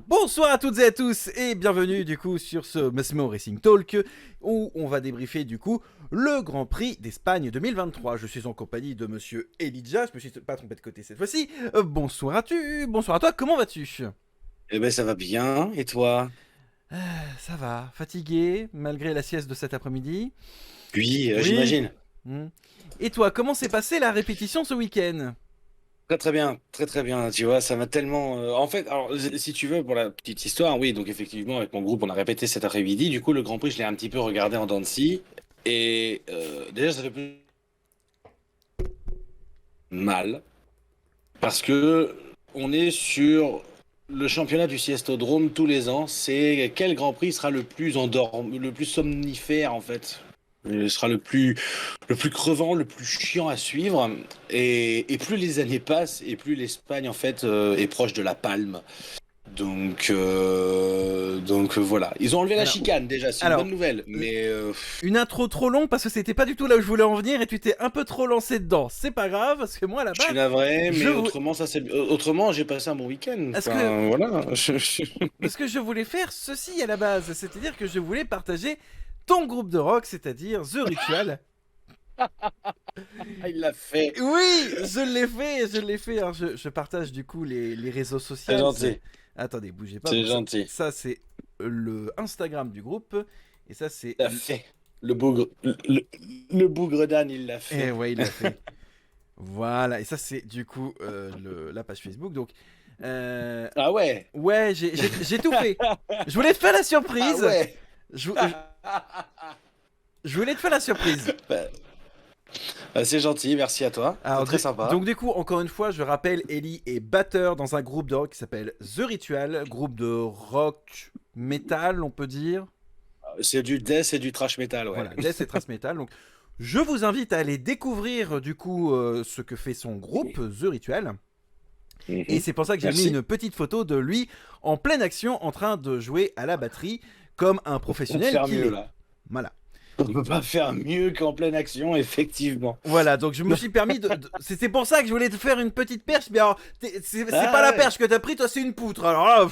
Bonsoir à toutes et à tous et bienvenue du coup sur ce Massimo Racing Talk où on va débriefer du coup le Grand Prix d'Espagne 2023. Je suis en compagnie de monsieur Elijah, je me suis pas trompé de côté cette fois-ci. Bonsoir à toi, comment vas-tu? Eh ben ça va bien, et toi? Ça va, fatigué malgré la sieste de cet après-midi. Oui, Oui. j'imagine. Hmm. Et toi, comment s'est passée la répétition ce week-end? Très très bien, très très bien. Tu vois, ça m'a tellement. En fait, alors si tu veux, pour la petite histoire, oui, donc effectivement, avec mon groupe, on a répété cet après-midi. Du coup, le Grand Prix, je l'ai un petit peu regardé en dents de scie. Et déjà, ça fait plus mal. Parce que on est sur le championnat du Siestodrome tous les ans. C'est quel Grand Prix sera le plus le plus somnifère, en fait. Il sera le plus crevant, le plus chiant à suivre. Et plus les années passent, et plus l'Espagne en fait est proche de la palme. Donc voilà. Ils ont enlevé la Alors, chicane déjà, c'est une bonne alors, nouvelle. l- Mais une intro trop longue parce que c'était pas du tout là où je voulais en venir et tu t'es un peu trop lancé dedans. C'est pas grave parce que moi je suis là-bas, navré. je Mais vou- autrement, autrement, j'ai passé un bon week-end. Est-ce que Enfin voilà. parce que je voulais faire ceci à la base, c'est-à-dire que je voulais partager ton groupe de rock, c'est-à-dire The Ritual. Il l'a fait. Oui, je l'ai fait. Alors, je partage du coup les réseaux C'est sociaux. gentil. Attendez, bougez pas. C'est Donc gentil. ça c'est le Instagram du groupe et ça c'est. Il l'a fait. Le bougre, le bougre d'âne, il l'a Eh fait. ouais, il l'a fait. Voilà, et ça c'est du coup la page Facebook. Donc Ah ouais. ouais, j'ai tout fait. Je voulais te faire la Ah surprise. ouais. Je voulais te faire la surprise. Bah, c'est gentil, merci à toi. C'est Alors, très sympa. donc du coup, encore une fois, je rappelle, Ellie est batteur dans un groupe de rock qui s'appelle The Ritual, groupe de rock metal, on peut dire. C'est du death et du trash metal, ouais. Voilà, death et thrash metal. Donc, je vous invite à aller découvrir du coup ce que fait son groupe, The Ritual. Et Mhm. c'est pour ça que j'ai mis Merci. une petite photo de lui en pleine action en train de jouer à la batterie comme un On peut professionnel faire qu'il mieux est. là. Voilà. On peut pas faire mieux qu'en pleine action, effectivement. Voilà, donc je me suis permis c'est pour ça que je voulais te faire une petite perche, mais alors, c'est pas Ah la ouais. perche que t'as pris, toi c'est une poutre, alors là...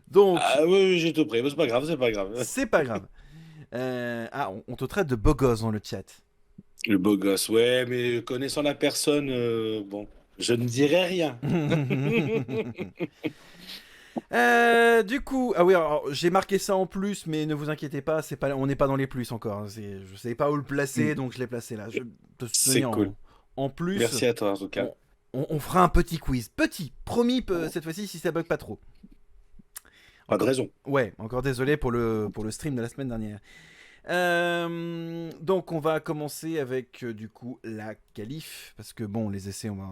Donc, Ah oui, oui, j'ai tout pris. Mais c'est pas grave, c'est pas grave. c'est pas grave. On te traite de beau gosse dans le chat. Le beau gosse, ouais, mais connaissant la personne, bon, je ne dirai rien. Du coup, ah oui, alors, j'ai marqué ça en plus, mais ne vous inquiétez pas, on n'est pas dans les plus encore. Je savais pas où le placer, donc je l'ai placé là. De toute C'est manière, cool. en plus, Merci à toi en tout cas. on, on fera un petit quiz. Petit, promis, cette fois-ci, si ça bug pas trop. Pas de Encore, raison. ouais, encore désolé pour le stream de la semaine dernière. Donc on va commencer avec du coup la qualif parce que bon les essais on va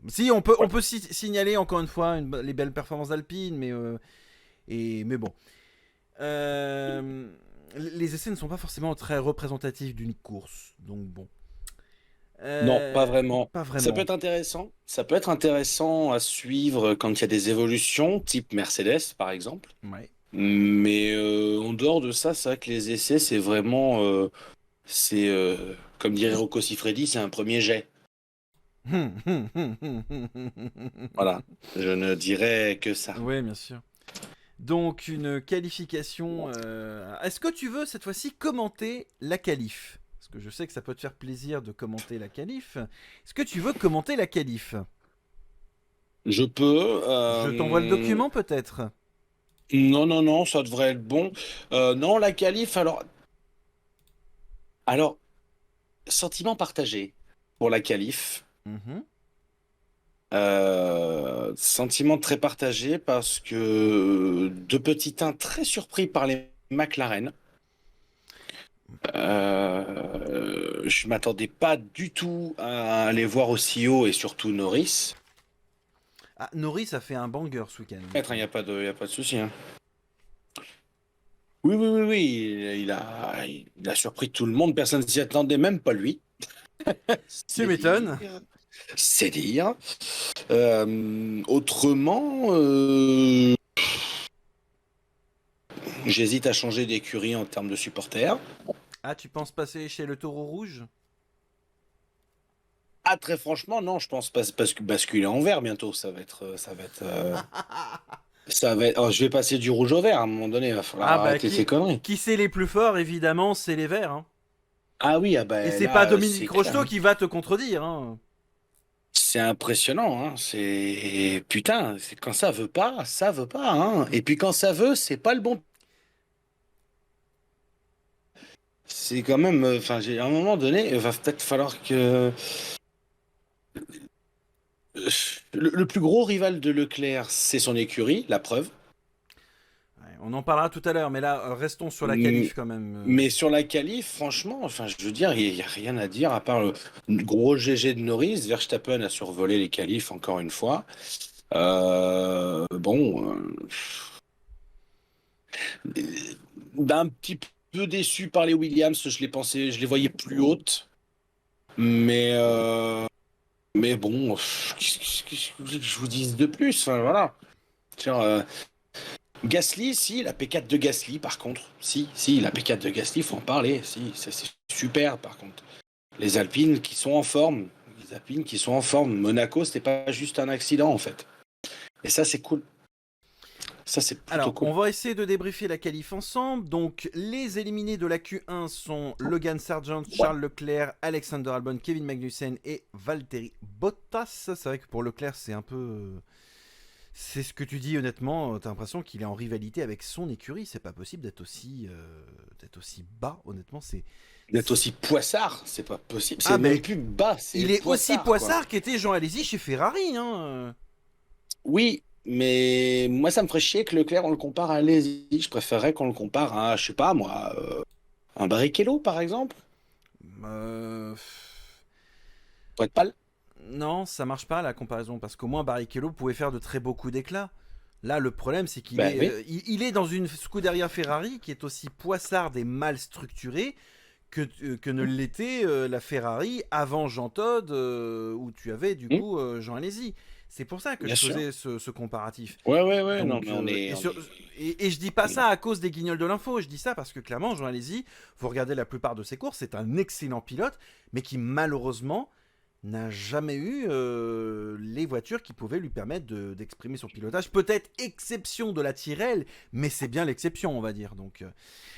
si on peut signaler encore une fois les belles performances alpines mais bon les essais ne sont pas forcément très représentatifs d'une course donc bon Non, pas vraiment. pas Ça peut vraiment. être intéressant. Ça peut être intéressant à suivre quand il y a des évolutions, type Mercedes par exemple. Ouais. Mais en dehors de ça, c'est vrai que les essais, c'est vraiment, comme dirait Rocco Siffredi, c'est un premier jet. Voilà, je ne dirais que ça. Ouais, bien sûr. Donc une qualification. Est-ce que tu veux cette fois-ci commenter la qualif? Parce que je sais que ça peut te faire plaisir de commenter la qualif. Est-ce que tu veux commenter la qualif? Je peux. Je t'envoie le document peut-être. Non, non, non, ça devrait être bon. Non, la qualif, alors, sentiment partagé pour la qualif. Mhm. Sentiment très partagé parce que de petit 1 très surpris par les McLaren. Je m'attendais pas du tout à les voir aussi haut et surtout Norris. Ah, Norris a fait un banger ce week-end Peut-être, il honnêtement. n'y a pas de, y a pas de souci, hein. Oui, oui, oui, oui, il a surpris tout le monde. Personne ne s'y attendait, même pas lui. Tu C'est m'étonnes. dire. C'est dire. Autrement, j'hésite à changer d'écurie en termes de supporters. Ah, tu penses passer chez le taureau rouge? Ah, très franchement, non, je pense pas, parce que basculer en vert bientôt, oh, je vais passer du rouge au vert à un moment donné, il va falloir Ah bah arrêter ces conneries. qui c'est les plus forts, évidemment, c'est les Verts. Hein. Ah oui, ah Et bah c'est pas là, Dominique c'est clair, Rocheteau hein. qui va te contredire. Hein. C'est impressionnant, hein. C'est putain, c'est quand ça veut pas, hein. Et puis quand ça veut, c'est pas le bon. C'est quand même, enfin, j'ai à un moment donné, il va peut-être falloir que le plus gros rival de Leclerc, c'est son écurie, la preuve. Ouais, on en parlera tout à l'heure, mais là, restons sur la Mm, qualif quand même. Mais sur la qualif, franchement, enfin, je veux dire, il y a rien à dire à part le gros GG de Norris. Verstappen a survolé les qualifs encore une fois. Bon, d'un petit peu déçu par les Williams, je les voyais plus hautes. Mais, euh, mais bon, qu'est-ce que vous voulez que je vous dise de plus? Enfin, voilà. Tiens, Gasly, si, la P4 de Gasly, par contre. Si, la P4 de Gasly, faut en parler. Si, c'est super, par contre. Les Alpines qui sont en forme. Les Alpines qui sont en forme. Monaco, c'était pas juste un accident, en fait. Et ça, c'est cool. Ça, c'est plutôt Alors, cool. on va essayer de débriefer la qualif ensemble. Donc, les éliminés de la Q1 sont Logan Sargent, Ouais. Charles Leclerc, Alexander Albon, Kevin Magnussen et Valtteri Bottas. C'est vrai que pour Leclerc, c'est un peu... C'est ce que tu dis honnêtement, t'as l'impression qu'il est en rivalité avec son écurie. C'est pas possible d'être aussi bas, honnêtement. D'être aussi poissard, c'est pas possible. Ah C'est ben, même plus bas, il c'est est aussi poissard, quoi. poissard qu'était Jean Alesi chez Ferrari. Hein. Oui, mais moi, ça me ferait chier que Leclerc, on le compare à Alesi. Je préférerais qu'on le compare à, je sais pas, moi, un Barrichello, par exemple. Euh, Pour être pâle. Non, ça marche pas la comparaison parce qu'au moins Barrichello pouvait faire de très beaux coups d'éclat. Là, le problème, c'est qu'il Ben est, oui, il est dans une Scuderia Ferrari qui est aussi poissarde et mal structurée que ne l'était la Ferrari avant Jean Todt, où tu avais du hmm, coup Jean Alesi. C'est pour ça que bien je sûr. faisais ce comparatif. Ouais, non, Donc, mais et je dis pas ça à cause des guignols de l'info, je dis ça parce que clairement, Jean Alesi, vous regardez la plupart de ses courses, c'est un excellent pilote, mais qui malheureusement n'a jamais eu les voitures qui pouvaient lui permettre d'exprimer son pilotage. Peut-être exception de la Tyrrell, mais c'est bien l'exception, on va dire. Donc,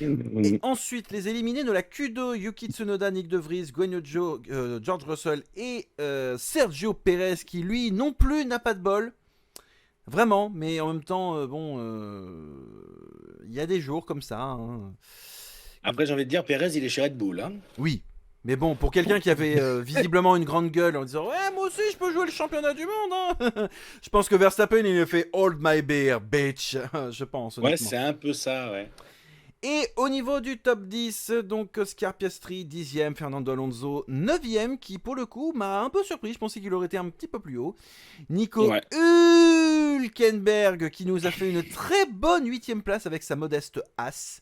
et ensuite, les éliminés de la Q2, Yuki Tsunoda, Nick De Vries, Guan Yu Zhou, George Russell et Sergio Perez, qui lui non plus n'a pas de bol. Vraiment, mais en même temps, bon, il y a des jours comme ça. Hein. Après, j'ai envie de dire, Pérez, il est chez Red Bull, hein. Oui, mais bon, pour quelqu'un qui avait visiblement une grande gueule en disant ouais, moi aussi je peux jouer le championnat du monde, hein. Je pense que Verstappen il a fait hold my beer, bitch. Je pense Ouais, honnêtement. c'est un peu ça, ouais. Et au niveau du top 10, donc Oscar Piastri 10e, Fernando Alonso 9e, qui pour le coup m'a un peu surpris, je pensais qu'il aurait été un petit peu plus haut. Nico Ouais. Hülkenberg qui nous a fait une très bonne 8e place avec sa modeste As.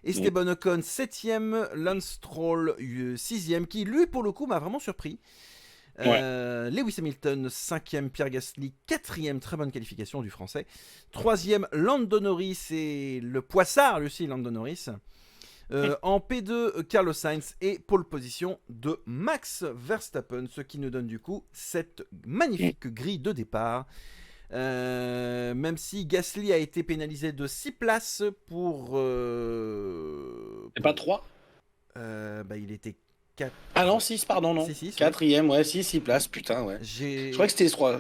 Esteban Ocon 7ème, Lance Stroll 6ème, qui lui pour le coup m'a vraiment surpris. Ouais. Lewis Hamilton 5ème, Pierre Gasly 4ème, très bonne qualification du français. 3ème, Lando Norris et le poissard lui aussi, Lando Norris. En P2, Carlos Sainz et pole position de Max Verstappen, ce qui nous donne du coup cette magnifique grille de départ. Même si Gasly a été pénalisé de 6 places C'est pas 3. bah, il était 4. Ah non, 6, pardon, non. 6, Quatrième, ouais, 6 places, putain, ouais. Je crois que c'était 3.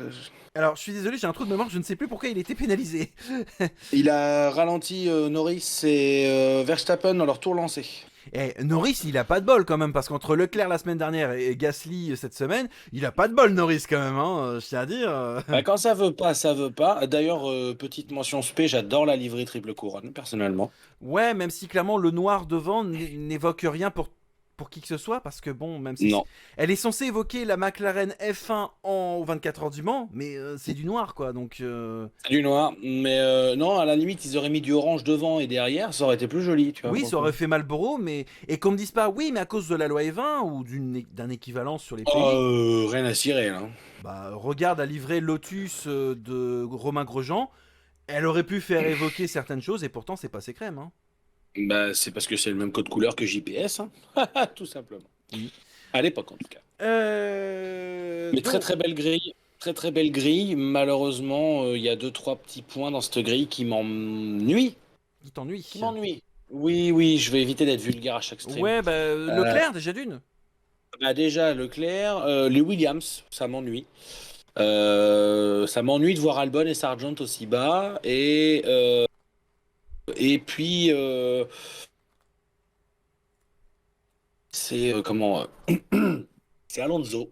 Alors, je suis désolé, j'ai un trou de mémoire, je ne sais plus pourquoi il était pénalisé. Il a ralenti Norris et Verstappen dans leur tour lancé. Et Norris, il a pas de bol quand même, parce qu'entre Leclerc la semaine dernière et Gasly cette semaine, il a pas de bol Norris quand même, hein, je tiens à dire. Bah, quand ça veut pas, ça veut pas. D'ailleurs, petite mention spé, j'adore la livrée triple couronne, personnellement. Ouais, même si clairement le noir devant n'évoque rien pour qui que ce soit, parce que bon, même si Non. elle est censée évoquer la McLaren F1 aux 24 heures du Mans, mais c'est du noir quoi, donc C'est du noir. Mais non, à la limite, ils auraient mis du orange devant et derrière, ça aurait été plus joli, tu vois. oui, pour le ça aurait coup. fait Marlboro, mais et qu'on me dise pas oui, mais à cause de la loi E20 ou d'un équivalent sur les pays, Oh, rien à cirer, là. bah regarde la livrée Lotus de Romain Grosjean, elle aurait pu faire évoquer certaines choses et pourtant c'est passé crème, hein. Bah, c'est parce que c'est le même code couleur que JPS, hein. Tout simplement. Oui. À l'époque, en tout cas. Mais très Donc, très belle grille. Très très belle grille. Malheureusement, il y a deux, trois petits points dans cette grille qui m'ennuient. il t'ennuie. Qui m'ennuient. Oui, oui, je vais éviter d'être vulgaire à chaque stream. Ouais, bah, Euh, Leclerc, déjà d'une. Bah déjà, Leclerc, les Williams, ça m'ennuie. Ça m'ennuie de voir Albon et Sargent aussi bas. Et puis, c'est comment c'est Alonso.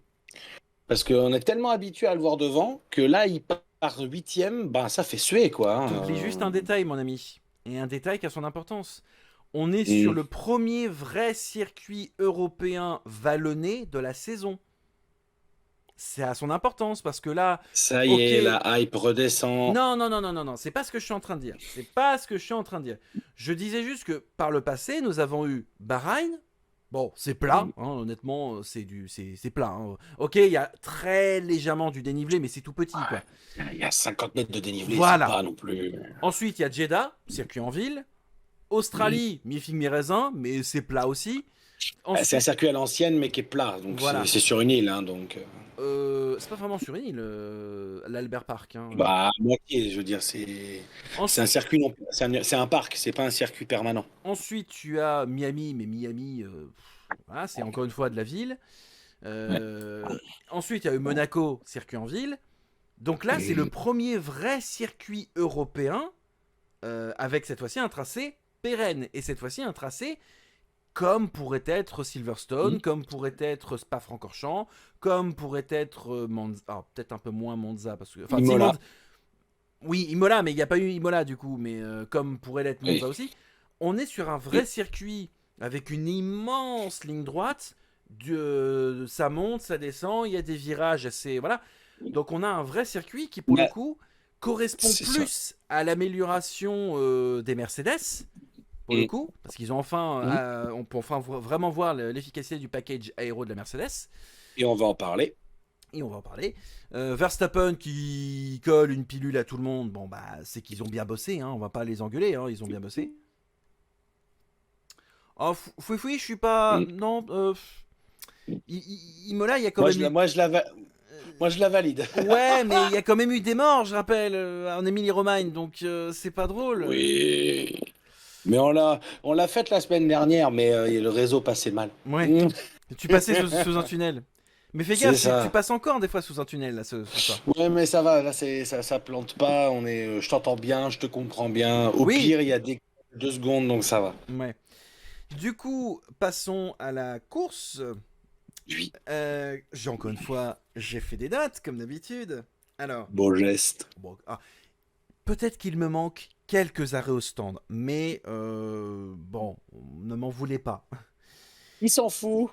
Parce qu'on est tellement habitué à le voir devant que là, il part huitième, ben ça fait suer, quoi. T'oublies juste un détail, mon ami. Et un détail qui a son importance. On est sur Mm. le premier vrai circuit européen vallonné de la saison. C'est à son importance parce que là, Ça y ok. est, la hype redescend. Non, non, non, non, non, non, c'est pas ce que je suis en train de dire. C'est pas ce que je suis en train de dire. Je disais juste que par le passé, nous avons eu Bahreïn. Bon, c'est plat, Mm. hein, honnêtement, c'est plat. Hein. Ok, il y a très légèrement du dénivelé, mais c'est tout petit, quoi. Il y a 50 mètres de dénivelé, c'est Voilà. pas non plus. Ensuite, il y a Jeddah, circuit en ville. Mm. Australie, mi-figue, mi-raisin, mais c'est plat aussi. C'est un Ensuite, circuit à l'ancienne, mais qui est plat. Donc voilà. c'est sur une île, hein, donc. C'est pas vraiment sur une île, l'Albert Park. Hein. Bah, à moitié, je veux dire, c'est un Ensuite, circuit, non, c'est un parc, c'est pas un circuit permanent. ensuite, tu as Miami, mais Miami, voilà, c'est encore une fois de la ville. Ouais. Ensuite, il y a eu Monaco, circuit en ville. Donc là, c'est le Mm. premier vrai circuit européen avec cette fois-ci un tracé pérenne. Et cette fois-ci, un tracé comme pourrait être Silverstone, Mm. comme pourrait être Spa-Francorchamps, comme pourrait être Monza. Alors, peut-être un peu moins Monza. Parce que, enfin, si, Imola. Monza. Oui, Imola, mais il n'y a pas eu Imola du coup. Mais comme pourrait l'être Oui. Monza aussi. On est sur un Mm. vrai circuit avec une immense ligne droite. Ça monte, ça descend, il y a des virages assez. Voilà. Donc on a un vrai circuit qui, pour le Bah, coup, correspond c'est ça. plus à l'amélioration des Mercedes, pour le Mm. coup, parce qu'ils ont enfin, Mm. on peut enfin vraiment voir l'efficacité du package aéro de la Mercedes. Et on va en parler. Et on va en parler. Verstappen qui colle une pilule à tout le monde, bon bah c'est qu'ils ont bien bossé, hein, on va pas les engueuler, hein, ils ont bien bossé. Oh, Fouifoui, je suis pas. Mm. Non, Imola, il y a quand même eu. Moi, je la valide. Ouais, mais il y a quand même eu des morts, je rappelle, en Émilie-Romagne, donc c'est pas drôle. Oui. Mais on l'a faite la semaine dernière, mais le réseau passait mal. Ouais, Mm. tu passais sous un tunnel. Mais fais C'est gaffe, tu ça. passes encore des fois sous un tunnel là ce soir. Ouais, mais ça va, là, ça plante pas. Je t'entends bien, je te comprends bien. Au Oui, pire, il y a des 2 secondes, donc ça va. ouais. Du coup, passons à la course. Oui. J'ai encore une fois, j'ai fait des notes comme d'habitude. Alors, Beau geste. bon, peut-être qu'il me manque quelques arrêts au stand, mais bon, ne m'en voulez pas. Il s'en fout.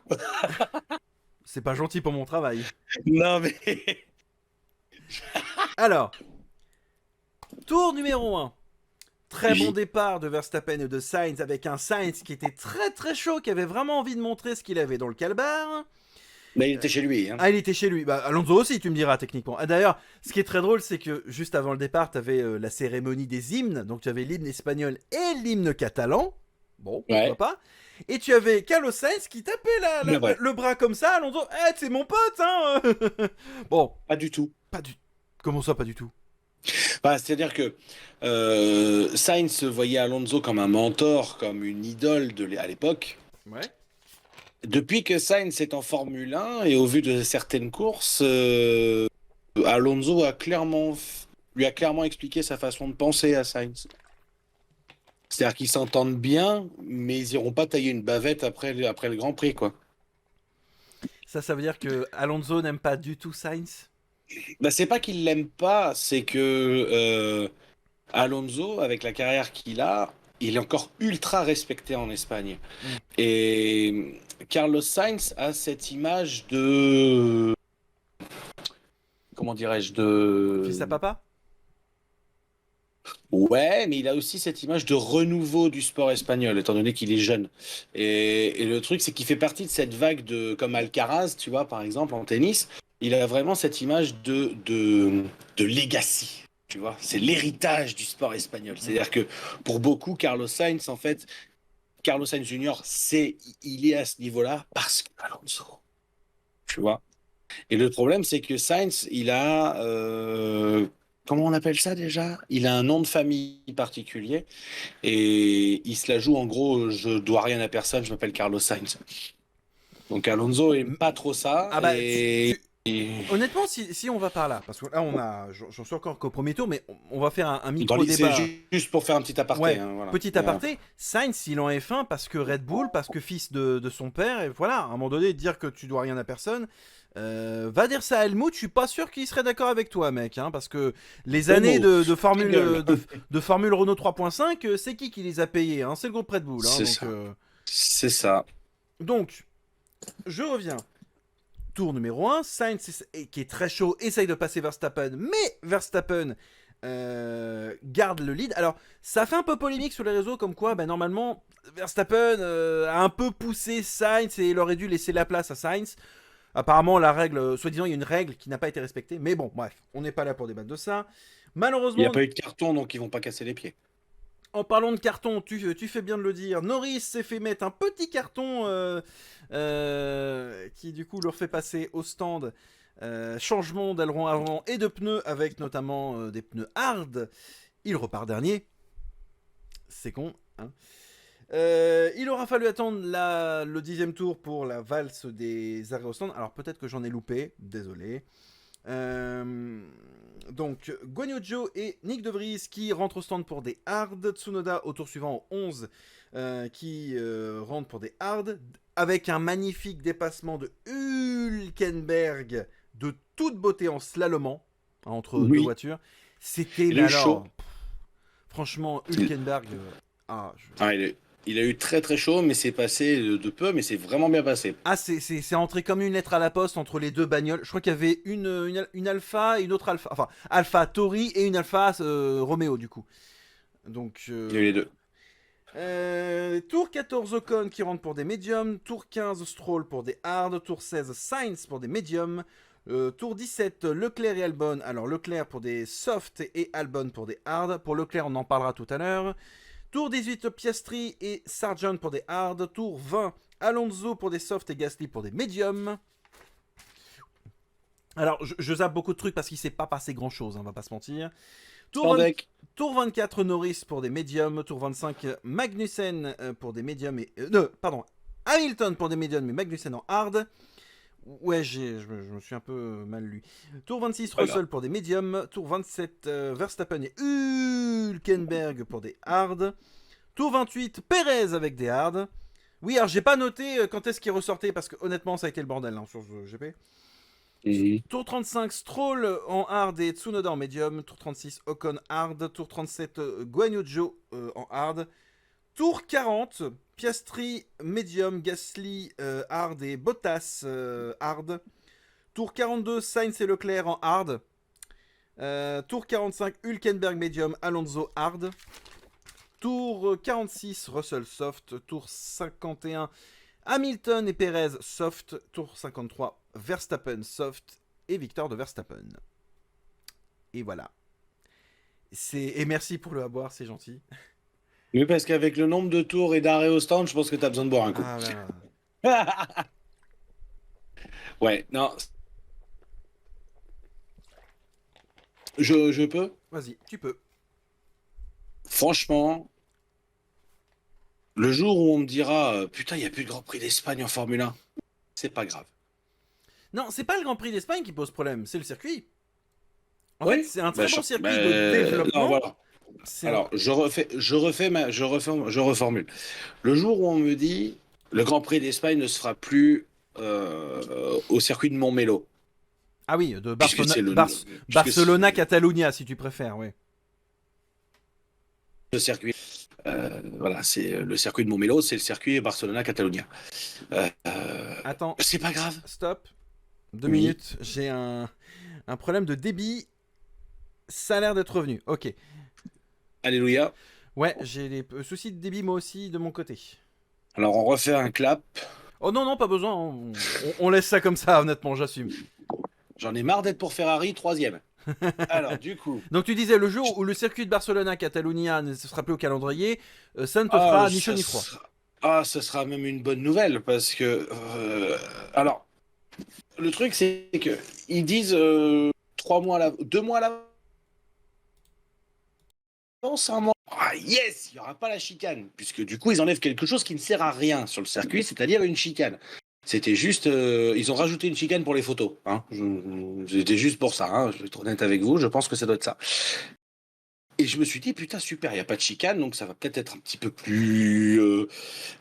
C'est pas gentil pour mon travail. Non, mais. Alors, tour numéro 1. Très bon Oui. départ de Verstappen et de Sainz avec un Sainz qui était très très chaud, qui avait vraiment envie de montrer ce qu'il avait dans le calbar. Mais il était chez lui. Hein. Ah, il était chez lui. Bah, Alonso aussi, tu me diras techniquement. Ah, d'ailleurs, ce qui est très drôle, c'est que juste avant le départ, tu avais la cérémonie des hymnes. Donc, tu avais l'hymne espagnol et l'hymne catalan. Bon, pourquoi Ouais, pas. Et tu avais Carlos Sainz qui tapait c'est vrai. le bras comme ça. Alonso, c'est mon pote, hein. Bon, Pas du tout. pas du. Comment ça, pas du tout. Bah, c'est-à-dire que Sainz voyait Alonso comme un mentor, comme une idole à l'époque. Ouais. Depuis que Sainz est en Formule 1 et au vu de certaines courses, Alonso lui a clairement expliqué sa façon de penser à Sainz. C'est-à-dire qu'ils s'entendent bien, mais ils iront pas tailler une bavette après le Grand Prix, quoi. Ça veut dire que Alonso n'aime pas du tout Sainz. Bah, c'est pas qu'il l'aime pas, c'est que Alonso, avec la carrière qu'il a, il est encore ultra respecté en Espagne. Mm. Et Carlos Sainz a cette image de... Comment dirais-je Fils à papa. Ouais, mais il a aussi cette image de renouveau du sport espagnol, étant donné qu'il est jeune. Et le truc, c'est qu'il fait partie de cette vague comme Alcaraz, tu vois, par exemple, en tennis. Il a vraiment cette image de legacy, tu vois. C'est l'héritage du sport espagnol. C'est-à-dire que pour beaucoup, Carlos Sainz, en fait, Carlos Sainz Junior, il est à ce niveau-là parce que Alonso. tu vois. Et le problème, c'est que Sainz, il a, comment on appelle ça déjà? Il a un nom de famille particulier et il se la joue en gros, je dois rien à personne, je m'appelle Carlos Sainz. Donc Alonso aime M- pas trop ça Ah bah, et honnêtement, si on va par là, parce que là, j'en suis encore qu'au premier tour, mais on va faire un c'est micro-débat. juste pour faire un petit aparté, Ouais, hein, voilà. petit aparté, Sainz, il est en F1 parce que Red Bull, parce que fils de son père, et voilà, à un moment donné, dire que tu dois rien à personne, va dire ça à Helmut, je suis pas sûr qu'il serait d'accord avec toi, mec, hein, parce que les années Homo, de ta Formule, gueule. de Formule Renault 3.5, c'est qui les a payés, hein, c'est le groupe Red Bull, hein, C'est ça, c'est ça. donc, je reviens. Tour numéro 1, Sainz qui est très chaud, essaye de passer Verstappen, mais Verstappen garde le lead. Alors, ça fait un peu polémique sur les réseaux, comme quoi, bah, normalement, Verstappen a un peu poussé Sainz et il aurait dû laisser la place à Sainz. Apparemment, la règle, soi-disant, il y a une règle qui n'a pas été respectée, mais bon, bref, on n'est pas là pour débattre de ça. Il n'y a Malheureusement, pas eu de carton, donc ils vont pas casser les pieds. en parlant de carton, tu fais bien de le dire, Norris s'est fait mettre un petit carton qui du coup leur fait passer au stand changement d'aileron avant et de pneus avec notamment des pneus hard. Il repart dernier. C'est con. Hein. Il aura fallu attendre le 10e tour pour la valse des arrêts au stand. Alors peut-être que j'en ai loupé, désolé. Donc Guan Yu Zhou et Nick De Vries qui rentrent au stand pour des hard. Tsunoda au tour suivant au 11 qui rentre pour des hard. Avec un magnifique dépassement de Hülkenberg de toute beauté en slalomant entre deux Oui, voitures. C'était, il a mais eu alors, chaud. franchement, Hülkenberg. Ah, il a eu très très chaud, mais c'est passé de peu, mais c'est vraiment bien passé. Ah, c'est entré comme une lettre à la poste entre les deux bagnoles. Je crois qu'il y avait une Alpha et une autre Alpha. Enfin, Alpha Tori et une Alpha Romeo, du coup. Donc, Il y a eu les deux. tour 14, Ocon qui rentre pour des médiums. Tour 15, Stroll pour des hard. Tour 16, Sainz pour des médiums. Tour 17, Leclerc et Albon. Alors, Leclerc pour des soft et Albon pour des hard. Pour Leclerc, on en parlera tout à l'heure. Tour 18, Piastri et Sargent pour des hard. Tour 20, Alonso pour des soft et Gasly pour des médiums. Alors, je zappe beaucoup de trucs parce qu'il s'est pas passé grand chose, hein, on va pas se mentir. Tour 24, Norris pour des médiums. Tour 25, Magnussen pour des médiums. Pardon, Hamilton pour des médiums, mais Magnussen en hard. Ouais, je me suis un peu mal lu. Tour 26, Russell pour des médiums. Tour 27, Verstappen et Hülkenberg pour des hard. Tour 28, Perez avec des hard. Oui, alors j'ai pas noté quand est-ce qu'il ressortait parce que honnêtement, ça a été le bordel hein, sur ce GP. Tour 35, Stroll en hard et Tsunoda en médium. Tour 36, Ocon hard. Tour 37, Guan Yu Zhou en hard. Tour 40, Piastri médium, Gasly hard et Bottas hard. Tour 42, Sainz et Leclerc en hard. Tour 45, Hülkenberg médium, Alonso hard. Tour 46, Russell soft. Tour 51, Hamilton et Perez soft. Tour 53, Verstappen soft et victoire de Verstappen. Et voilà. Et merci pour le à boire, c'est gentil. Oui, parce qu'avec le nombre de tours et d'arrêts au stand, je pense que tu as besoin de boire un coup. Ah, ouais, ouais. Ouais, non. Je peux? Vas-y, tu peux. Franchement, le jour où on me dira putain, il n'y a plus de Grand Prix d'Espagne en Formule 1, c'est pas grave. Non, c'est pas le Grand Prix d'Espagne qui pose problème, c'est le circuit. En fait, Oui, c'est un bah, très bon circuit bah, de non, développement. voilà. Alors, je reformule. Le jour où on me dit le Grand Prix d'Espagne ne se fera plus au circuit de Montmelo, Ah oui, de puisque c'est le Barcelona, Catalunya, si tu préfères, oui. circuit. Voilà, c'est le circuit de Montmelo, c'est le circuit Barcelona-Catalunya. Attends, C'est pas grave. stop. 2 Oui. minutes, j'ai un problème de débit. Ça a l'air d'être revenu, ok. Alléluia. Ouais, j'ai des soucis de débit moi aussi de mon côté. Alors, on refait un clap. Oh non, non, pas besoin, on laisse ça comme ça, honnêtement, j'assume. J'en ai marre d'être pour Ferrari, troisième. Alors, du coup. Donc tu disais, le jour où le circuit de Barcelona-Catalunya ne se sera plus au calendrier, ça ne te fera ni chaud ni froid. Ce sera même une bonne nouvelle parce que. Alors, Le truc, c'est que ils disent 2 mois à l'avance, un mois. Ah yes, il n'y aura pas la chicane, puisque du coup, ils enlèvent quelque chose qui ne sert à rien sur le circuit, c'est-à-dire une chicane. C'était juste, ils ont rajouté une chicane pour les photos. Hein. C'était juste pour ça. Hein. Je vais être honnête avec vous, je pense que ça doit être ça. Et je me suis dit, putain, super, il n'y a pas de chicane, donc ça va peut-être être un petit peu plus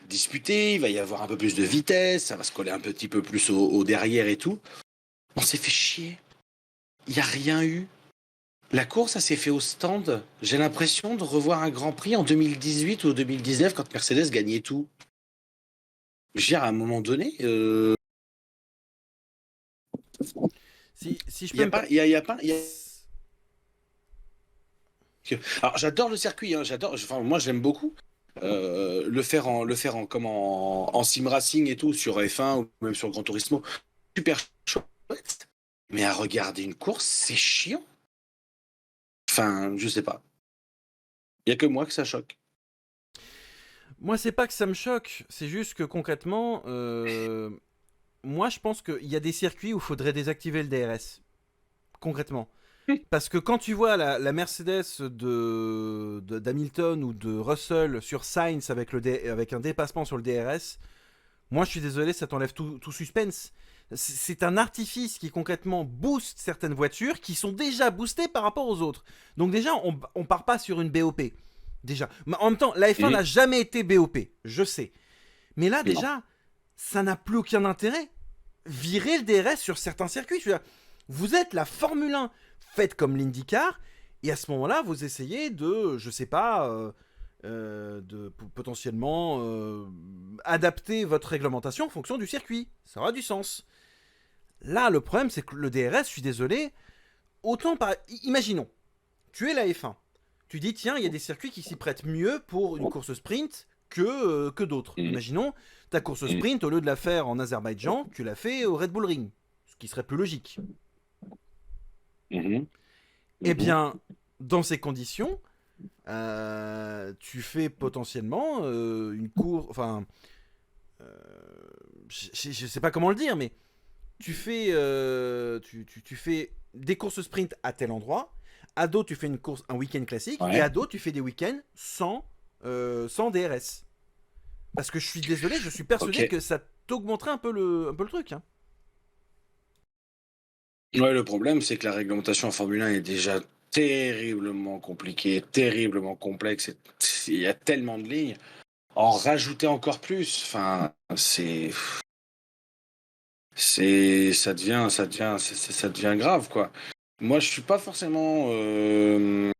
disputé, il va y avoir un peu plus de vitesse, ça va se coller un petit peu plus au derrière et tout. On s'est fait chier. Il n'y a rien eu. La course, ça s'est fait au stand. J'ai l'impression de revoir un Grand Prix en 2018 ou 2019 quand Mercedes gagnait tout. Je veux dire, à un moment donné, Si je il y peux a me... pas, il y a pas, il y a- Alors, j'adore le circuit, hein, j'adore. Enfin, moi, j'aime beaucoup comme en sim racing et tout sur F1 ou même sur Gran Turismo. Super chouette. Mais à regarder une course, c'est chiant. Enfin, je sais pas. Il y a que moi que ça choque. Moi, c'est pas que ça me choque, c'est juste que concrètement, moi, je pense qu'il y a des circuits où il faudrait désactiver le DRS. Concrètement. Parce que quand tu vois la Mercedes d'Hamilton ou de Russell sur Sainz avec un dépassement sur le DRS, moi je suis désolé, ça t'enlève tout suspense. C'est un artifice qui concrètement booste certaines voitures qui sont déjà boostées par rapport aux autres. Donc déjà, on part pas sur une BOP. Déjà. Mais en même temps, la F1 Mhm. n'a jamais été BOP, je sais. Mais là Non. déjà, ça n'a plus aucun intérêt. Virer le DRS sur certains circuits. Je veux dire, vous êtes la Formule 1, faites comme l'IndyCar, et à ce moment-là, vous essayez de, je sais pas, potentiellement adapter votre réglementation en fonction du circuit. Ça aura du sens. Là, le problème, c'est que le DRS, je suis désolé, autant par... Imaginons, tu es la F1. Tu dis, tiens, il y a des circuits qui s'y prêtent mieux pour une course sprint que d'autres. Mhm. Imaginons, ta course Mhm. sprint, au lieu de la faire en Azerbaïdjan, tu l'as fait au Red Bull Ring. Ce qui serait plus logique. Mhm. Eh Mhm. bien, dans ces conditions, tu fais potentiellement une course... Enfin, euh, je sais pas comment le dire, mais tu fais des courses sprint à tel endroit, à d'autres tu fais un week-end classique, et Ouais. à d'autres tu fais des week-ends sans DRS. Parce que je suis désolé, je suis persuadé Ok. que ça t'augmenterait un peu le truc. Hein. Ouais, le problème, c'est que la réglementation en Formule 1 est déjà terriblement compliquée, terriblement complexe. Il y a tellement de lignes. En rajouter encore plus, enfin, ça devient grave, quoi. Moi, je suis pas forcément, je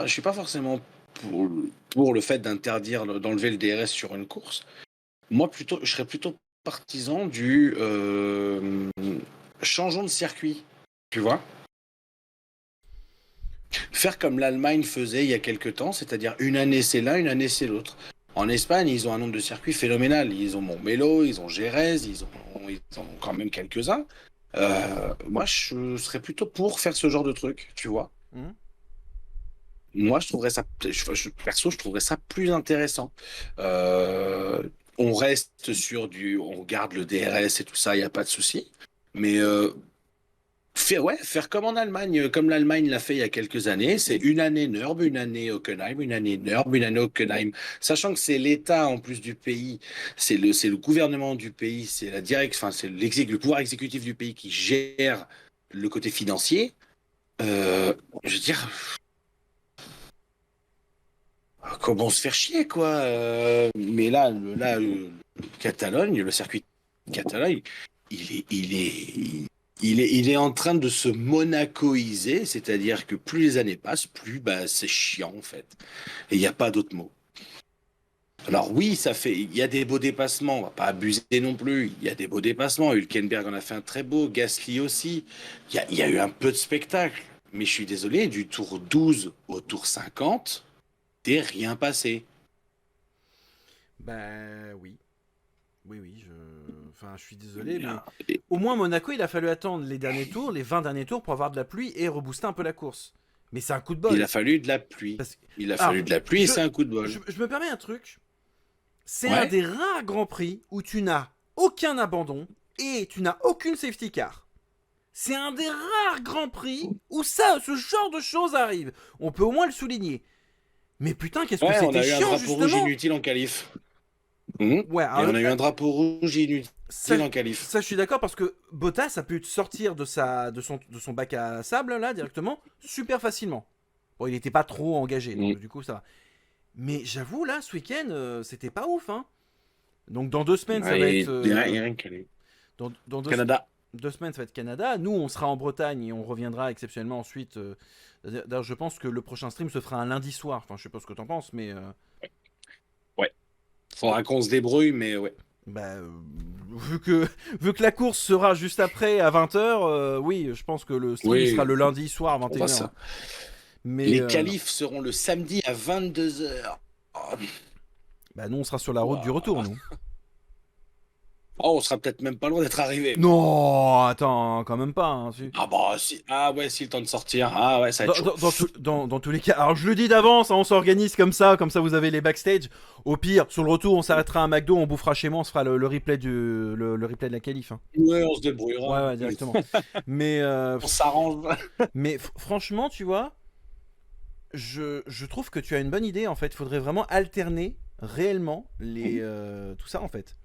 suis pas forcément pour, pour le fait d'enlever le DRS sur une course. Moi, plutôt, je serais plutôt partisan du changeons de circuit, tu vois. Faire comme l'Allemagne faisait il y a quelques temps, c'est-à-dire une année c'est l'un, une année c'est l'autre. En Espagne, ils ont un nombre de circuits phénoménal. Ils ont Montmeló, ils ont Jerez, ils ont quand même quelques-uns. Moi, je serais plutôt pour faire ce genre de truc, tu vois. Mhm. Moi, perso, je trouverais ça plus intéressant. Euh, on reste on garde le DRS et tout ça, il n'y a pas de souci. Mais faire comme en Allemagne, comme l'Allemagne l'a fait il y a quelques années, c'est une année Nürburgring, une année Hockenheim, une année Nürburgring, une année Hockenheim, sachant que c'est l'État en plus du pays, c'est le gouvernement du pays, c'est enfin c'est le pouvoir exécutif du pays qui gère le côté financier. Je veux dire, comment se faire chier quoi. Mais Catalogne, le circuit de Catalogne, il est en train de se monacoiser, c'est-à-dire que plus les années passent, plus bah, c'est chiant en fait. Et il n'y a pas d'autre mot. Alors oui, il y a des beaux dépassements, on va pas abuser non plus. Il y a des beaux dépassements. Hülkenberg en a fait un très beau, Gasly aussi. Il y a eu un peu de spectacle. Mais je suis désolé, du tour 12 au tour 50, t'es rien passé. Ben oui. Oui, oui, enfin, je suis désolé, mais Bien. au moins Monaco, il a fallu attendre les derniers tours, les 20 derniers tours pour avoir de la pluie et rebooster un peu la course. Mais c'est un coup de Il bol. a fallu de la pluie. Parce... Il a Alors, fallu de la pluie et je, c'est un coup de bol. je me permets un truc. C'est un Ouais. des rares grands prix où tu n'as aucun abandon et tu n'as aucune safety car. C'est un des rares grands prix où ce genre de choses arrive. On peut au moins le souligner. Mais putain, qu'est-ce que Ouais, on c'était a eu un chiant, drapeau rouge justement. inutile en qualif. Mhm. Ouais, Et on a eu un drapeau rouge inutile ça, en qualif. ça, je suis d'accord parce que Bottas a pu sortir de son bac à sable, là, directement, super facilement. Bon, il n'était pas trop engagé, donc du coup, ça va. Mais j'avoue, là, ce week-end, c'était pas ouf, hein. Donc dans 2 semaines, ça va être... Rien qu'allé. dans Canada. 2 semaines, ça va être Canada. Nous, on sera en Bretagne et on reviendra exceptionnellement ensuite. D'ailleurs, je pense que le prochain stream se fera un lundi soir. Enfin, je sais pas ce que t'en penses, mais... Ouais. Faudra qu'on se débrouille, mais ouais. Bah, vu que la course sera juste après, à 20h, oui, je pense que le stream sera le lundi soir à 21h. Mais les qualifs seront le samedi à 22h. Bah, nous, on sera sur la route du retour, nous. Oh, on sera peut-être même pas loin d'être arrivé. Non, attends, quand même pas. Hein, Ah bah si, ah ouais, si le temps de sortir. Ah ouais, ça va être chaud. Dans tous les cas, alors je le dis d'avance, hein, on s'organise comme ça vous avez les backstage. Au pire, sur le retour, on s'arrêtera à un McDo, on bouffera chez moi, on se fera le replay le replay de la qualif. Hein. Ouais, on se débrouillera. Ouais, directement. Mais on s'arrange. Mais franchement, tu vois, je trouve que tu as une bonne idée en fait. Il faudrait vraiment alterner réellement tout ça en fait.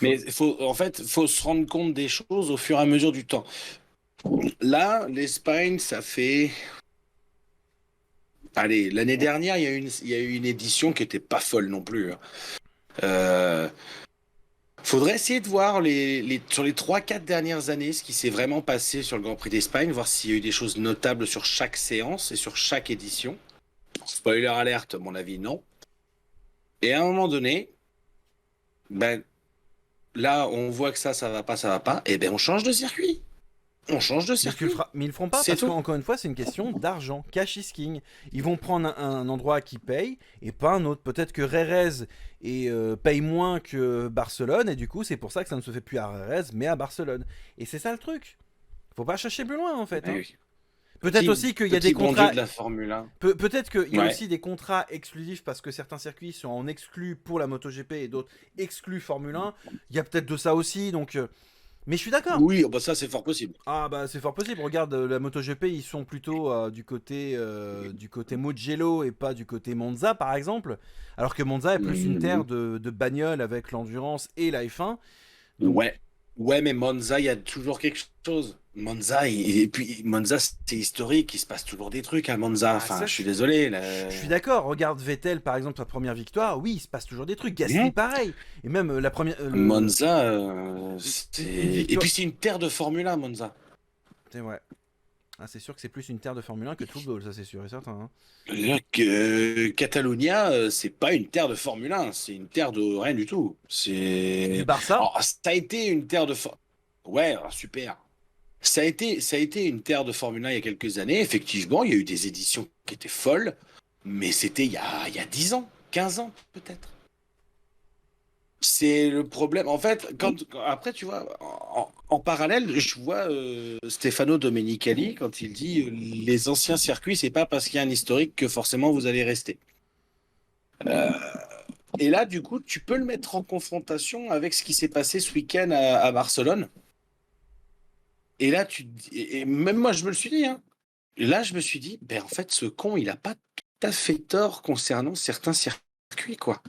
Mais en fait, faut se rendre compte des choses au fur et à mesure du temps. Là, l'Espagne, ça fait... Allez, l'année dernière, il y a eu une édition qui était pas folle non plus. Faudrait essayer de voir sur les 3-4 dernières années ce qui s'est vraiment passé sur le Grand Prix d'Espagne, voir s'il y a eu des choses notables sur chaque séance et sur chaque édition. Spoiler alerte, à mon avis, non. Et à un moment donné, ben, là, on voit que ça va pas, et ben on change de circuit. On change de circuit. Mais ils le feront pas parce qu'encore une fois, c'est une question d'argent. Cash is king. Ils vont prendre un endroit qui paye et pas un autre. Peut-être que Rérez paye moins que Barcelone et du coup, c'est pour ça que ça ne se fait plus à Rérez mais à Barcelone. Et c'est ça le truc. Faut pas chercher plus loin en fait. Hein. Oui. Peut-être aussi qu'il y a des contrats. De la Formule 1. Peut-être qu'il y a aussi des contrats exclusifs parce que certains circuits sont en exclus pour la MotoGP et d'autres exclus Formule 1. Il y a peut-être de ça aussi. Donc. Mais je suis d'accord. Oui, bah ça c'est fort possible. Ah bah c'est fort possible. Regarde la MotoGP, ils sont plutôt du côté Mugello et pas du côté Monza par exemple. Alors que Monza est plus une terre de bagnole avec l'endurance et la F1. Donc... Ouais, mais Monza, il y a toujours quelque chose. Monza, et puis Monza, c'est historique, il se passe toujours des trucs à Monza. Enfin, je suis désolé. Je suis d'accord. Regarde Vettel, par exemple, sa première victoire. Oui, il se passe toujours des trucs. Gasly, pareil. Et même la première. Monza, et puis c'est une terre de Formule 1, Monza. C'est vrai. Ah, c'est sûr que c'est plus une terre de Formule 1 que de football, ça c'est sûr et certain. Hein. Catalunya, c'est pas une terre de Formule 1, c'est une terre de rien du tout. C'est. Barça. Alors, ça a été une terre de. Ouais, super. Ça a été une terre de Formule 1 il y a quelques années. Effectivement, il y a eu des éditions qui étaient folles, mais c'était il y a 10 ans, 15 ans peut-être. C'est le problème. En fait, après, tu vois, en parallèle, je vois Stefano Domenicali quand il dit les anciens circuits, c'est pas parce qu'il y a un historique que forcément vous allez rester. Et là, du coup, tu peux le mettre en confrontation avec ce qui s'est passé ce week-end à Barcelone. Et là, et même moi, je me le suis dit. Hein. Et là, je me suis dit, ben en fait, ce con, il a pas tout à fait tort concernant certains circuits, quoi.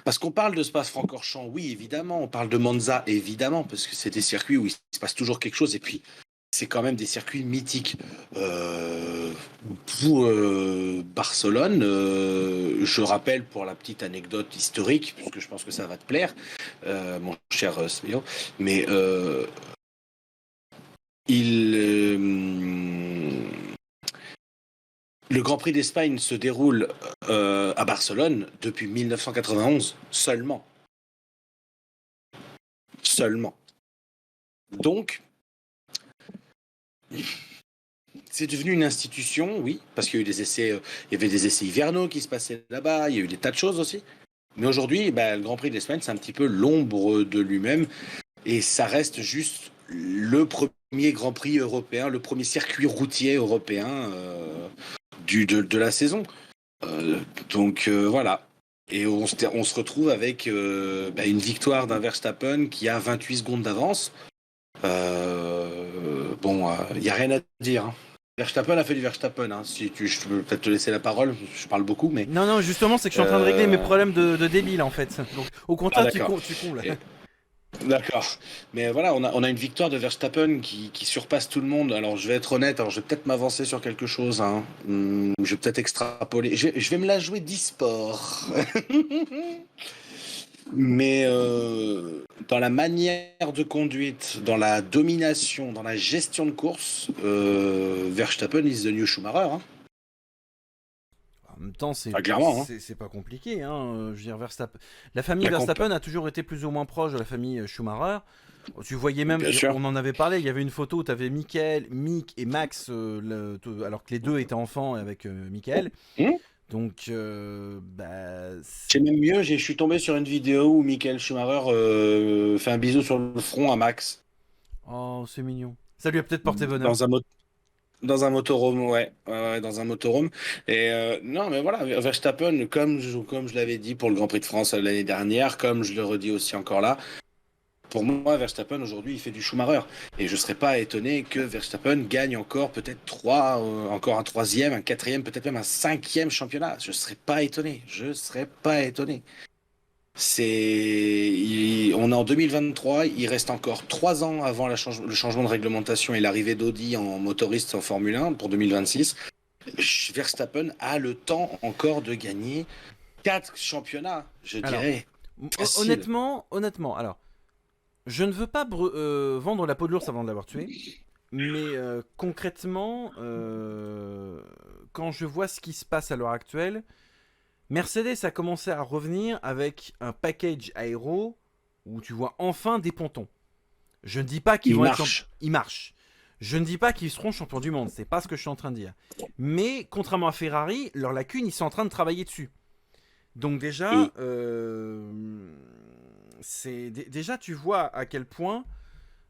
Parce qu'on parle de Spa-Francorchamps, oui, évidemment. On parle de Monza, évidemment, parce que c'est des circuits où il se passe toujours quelque chose. Et puis, c'est quand même des circuits mythiques. Pour Barcelone, je rappelle pour la petite anecdote historique, puisque je pense que ça va te plaire, mon cher Sméo, mais le Grand Prix d'Espagne se déroule à Barcelone depuis 1991 seulement. Donc, c'est devenu une institution, oui, parce qu'il y a eu des essais, il y avait des essais hivernaux qui se passaient là-bas, il y a eu des tas de choses aussi. Mais aujourd'hui, le Grand Prix d'Espagne, c'est un petit peu l'ombre de lui-même, et ça reste juste le premier Grand Prix européen, le premier circuit routier européen de la saison. Donc voilà. Et on se retrouve avec une victoire d'un Verstappen qui a 28 secondes d'avance. Il n'y a rien à dire. Hein. Verstappen a fait du Verstappen. Hein. Si je peux peut-être te laisser la parole, je parle beaucoup, mais... Non, justement, c'est que je suis en train de régler mes problèmes de débile, en fait. Donc, au contraire, tu combles. D'accord. Mais voilà, on a une victoire de Verstappen qui surpasse tout le monde. Alors, je vais être honnête, je vais peut-être m'avancer sur quelque chose. Hein. Je vais peut-être extrapoler. Je vais me la jouer d'e-sport. Mais dans la manière de conduite, dans la domination, dans la gestion de course, Verstappen is the new Schumacher. Hein. En même temps, c'est pas compliqué. Hein. Je veux dire, la famille Verstappen a toujours été plus ou moins proche de la famille Schumacher. Tu voyais même, on en avait parlé, il y avait une photo où tu avais Mick et Max, alors que les deux étaient enfants avec Michael. Donc, c'est même mieux, je suis tombé sur une vidéo où Michael Schumacher fait un bisou sur le front à Max. Oh, c'est mignon. Ça lui a peut-être porté bonheur. Dans un motorhome, ouais, dans un motorhome. Et non, mais voilà, Verstappen, comme je l'avais dit pour le Grand Prix de France l'année dernière, comme je le redis aussi encore là, pour moi, Verstappen, aujourd'hui, il fait du Schumacher. Et je ne serais pas étonné que Verstappen gagne encore peut-être encore un troisième, un quatrième, peut-être même un cinquième championnat. Je ne serais pas étonné. On est en 2023, il reste encore 3 ans avant le changement de réglementation et l'arrivée d'Audi en motoriste en Formule 1 pour 2026. Verstappen a le temps encore de gagner 4 championnats, je dirais. Honnêtement, alors, je ne veux pas vendre la peau de l'ours avant de l'avoir tué, mais concrètement, quand je vois ce qui se passe à l'heure actuelle, Mercedes a commencé à revenir avec un package aéro où tu vois enfin des pontons. Je ne dis pas qu'ils vont être... Ils marchent. Je ne dis pas qu'ils seront champions du monde, c'est pas ce que je suis en train de dire. Mais contrairement à Ferrari, leur lacune, ils sont en train de travailler dessus. Donc déjà, déjà tu vois à quel point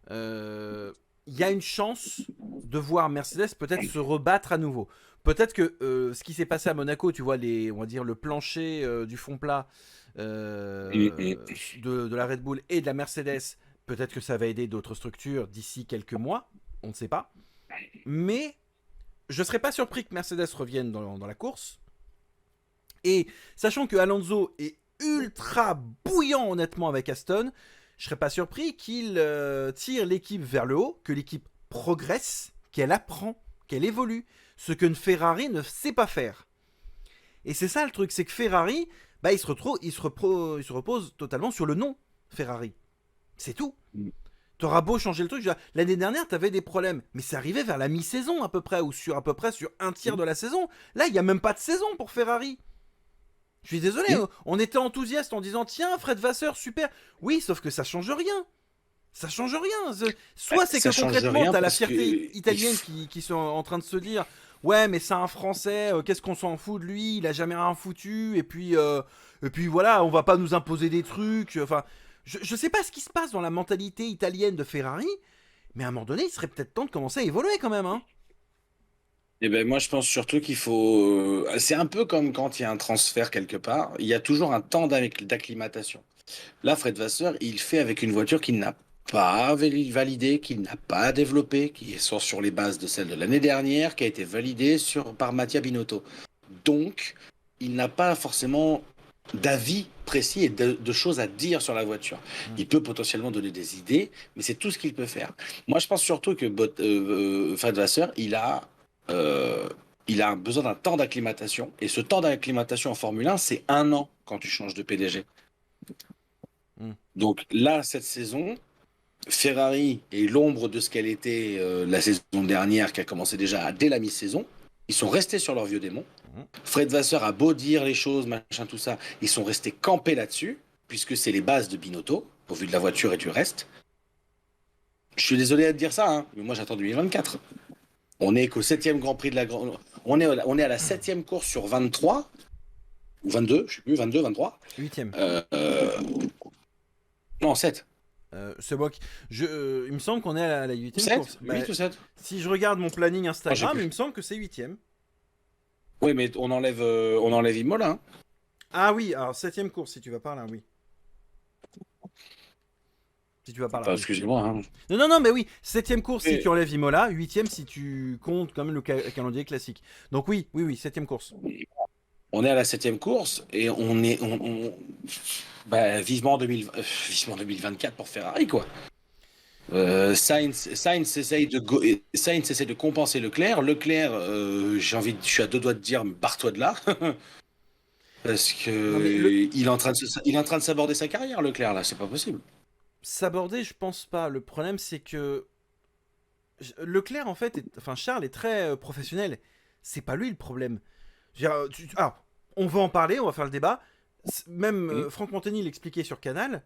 il y a une chance de voir Mercedes peut-être se rebattre à nouveau. Peut-être que ce qui s'est passé à Monaco, tu vois, on va dire le plancher du fond plat de la Red Bull et de la Mercedes, peut-être que ça va aider d'autres structures d'ici quelques mois, on ne sait pas. Mais je ne serais pas surpris que Mercedes revienne dans la course. Et sachant que Alonso est ultra bouillant honnêtement avec Aston, je serais pas surpris qu'il tire l'équipe vers le haut, que l'équipe progresse, qu'elle apprend, qu'elle évolue, ce que une Ferrari ne sait pas faire. Et c'est ça le truc, c'est que Ferrari, il se repose totalement sur le nom Ferrari. C'est tout. T'auras beau changer le truc, l'année dernière t'avais des problèmes, mais c'est arrivé vers la mi-saison à peu près, ou sur un tiers de la saison. Là, il n'y a même pas de saison pour Ferrari. Je suis désolé, on était enthousiaste en disant tiens, Fred Vasseur, super. Oui, sauf que ça change rien. Ça change rien. Soit c'est que concrètement, t'as la fierté italienne qui sont en train de se dire ouais, mais c'est un Français, qu'est-ce qu'on s'en fout de lui, il a jamais rien foutu, et puis voilà, on va pas nous imposer des trucs. Enfin, je sais pas ce qui se passe dans la mentalité italienne de Ferrari, mais à un moment donné, il serait peut-être temps de commencer à évoluer quand même, hein. Eh ben moi je pense surtout qu'il faut... c'est un peu comme quand il y a un transfert quelque part, il y a toujours un temps d'acclimatation. Là, Fred Vasseur, il fait avec une voiture qu'il n'a pas validée, qu'il n'a pas développée, qui est sur les bases de celle de l'année dernière, qui a été validée par Mattia Binotto. Donc, il n'a pas forcément d'avis précis et de choses à dire sur la voiture. Il peut potentiellement donner des idées, mais c'est tout ce qu'il peut faire. Moi, je pense surtout que Fred Vasseur, il a besoin d'un temps d'acclimatation. Et ce temps d'acclimatation en Formule 1, c'est 1 an quand tu changes de PDG. Donc là, cette saison, Ferrari est l'ombre de ce qu'elle était la saison dernière, qui a commencé déjà dès la mi-saison. Ils sont restés sur leur vieux démon. Fred Vasseur a beau dire les choses, machin, tout ça. Ils sont restés campés là-dessus, puisque c'est les bases de Binotto, au vu de la voiture et du reste. Je suis désolé de dire ça, hein, mais moi j'attends 2024. On est qu'au 7e Grand Prix de la Grande... On est à la 7e course sur 23, ou 22, je sais plus, 22, 23. 8e. Non, 7. C'est moi qui... il me semble qu'on est à la 8e course. 8 ou 7. Si je regarde mon planning Instagram, il me semble que c'est 8e. Oui, mais on enlève Imola. Hein. Ah oui, alors 7ème course, si tu vas par là, oui. Si tu vas par là, oui. Excusez-moi. Hein. Non, mais oui, 7ème course si Et tu enlèves Imola, 8ème si tu comptes quand même le calendrier classique. Donc oui, 7ème course. on est à la 7e course et on est. Vivement, vivement 2024 pour Ferrari, quoi. Sainz essaye de compenser Leclerc. Leclerc, je suis à deux doigts de dire, barre-toi de là. Parce Non mais que il est en train de s'aborder sa carrière, Leclerc, là, c'est pas possible. s'aborder, je pense pas. Le problème c'est que Leclerc en fait, enfin Charles est très professionnel. C'est pas lui le problème. Je veux dire, alors, on va en parler, on va faire le débat. Même Mhm. Franck Montagny l'expliquait sur Canal.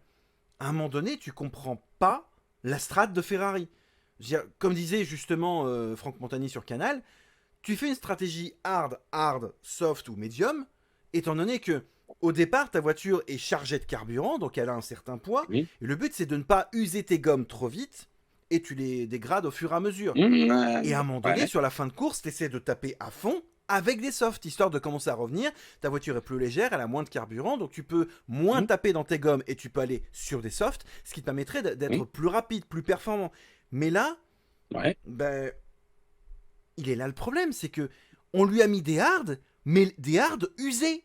À un moment donné, tu comprends pas la strate de Ferrari. Je veux dire, comme disait justement Franck Montagny sur Canal, tu fais une stratégie hard, soft ou médium, étant donné que au départ, ta voiture est chargée de carburant, donc elle a un certain poids, Oui. et le but c'est de ne pas user tes gommes trop vite, et tu les dégrades au fur et à mesure. Et à un moment donné, Ouais. sur la fin de course, tu essaies de taper à fond avec des softs, histoire de commencer à revenir. Ta voiture est plus légère, elle a moins de carburant, donc tu peux moins Mhm. taper dans tes gommes et tu peux aller sur des softs, ce qui te permettrait d'être Mhm. plus rapide, plus performant. Mais là, Ouais. ben, il est là le problème, c'est que on lui a mis des hards, mais des hards usés.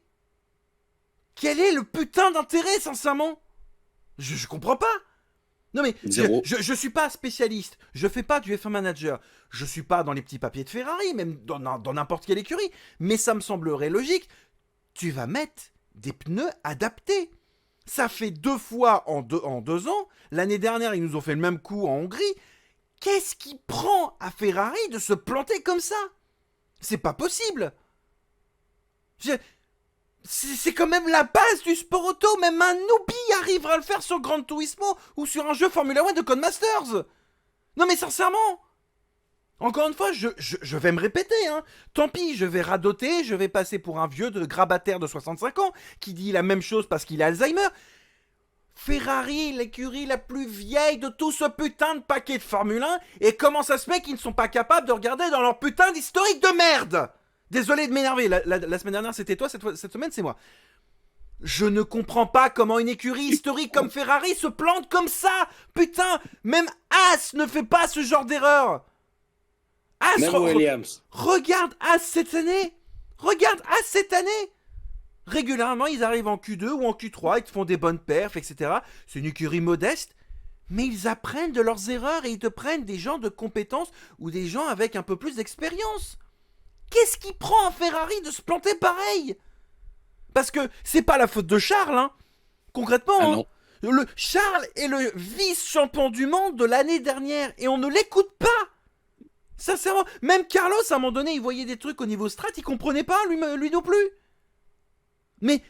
Quel est le putain d'intérêt, sincèrement? Je comprends pas. Non mais, Zéro. je suis pas spécialiste, je fais pas du F1 manager, je suis pas dans les petits papiers de Ferrari, même dans n'importe quelle écurie, mais ça me semblerait logique. Tu vas mettre des pneus adaptés. Ça fait 2 fois en 2 ans. L'année dernière, ils nous ont fait le même coup en Hongrie. Qu'est-ce qui prend à Ferrari de se planter comme ça? C'est pas possible. C'est quand même la base du sport auto. Même un newbie arrivera à le faire sur Gran Turismo ou sur un jeu Formula 1 de Codemasters. Non mais sincèrement, encore une fois, je vais me répéter. Hein. Tant pis, je vais radoter, je vais passer pour un vieux de grabataire de 65 ans qui dit la même chose parce qu'il a Alzheimer. Ferrari, l'écurie la plus vieille de tout ce putain de paquet de Formule 1, et comment ça se fait qu'ils ne sont pas capables de regarder dans leur putain d'historique de merde? Désolé de m'énerver, la semaine dernière c'était toi, cette semaine c'est moi. Je ne comprends pas comment une écurie historique comme Ferrari se plante comme ça. Putain, même As ne fait pas ce genre d'erreur. As, Même Williams. regarde As cette année. Regarde As cette année. Régulièrement, ils arrivent en Q2 ou en Q3, ils te font des bonnes perfs, etc. C'est une écurie modeste, mais ils apprennent de leurs erreurs et ils te prennent des gens de compétences ou des gens avec un peu plus d'expérience. Qu'est-ce qui prend à Ferrari de se planter pareil? Parce que c'est pas la faute de Charles, hein. Concrètement, Ah hein. non. Charles est le vice-champion du monde de l'année dernière et on ne l'écoute pas. Sincèrement, même Carlos, à un moment donné, il voyait des trucs au niveau strat, il comprenait pas, lui non plus. Mais,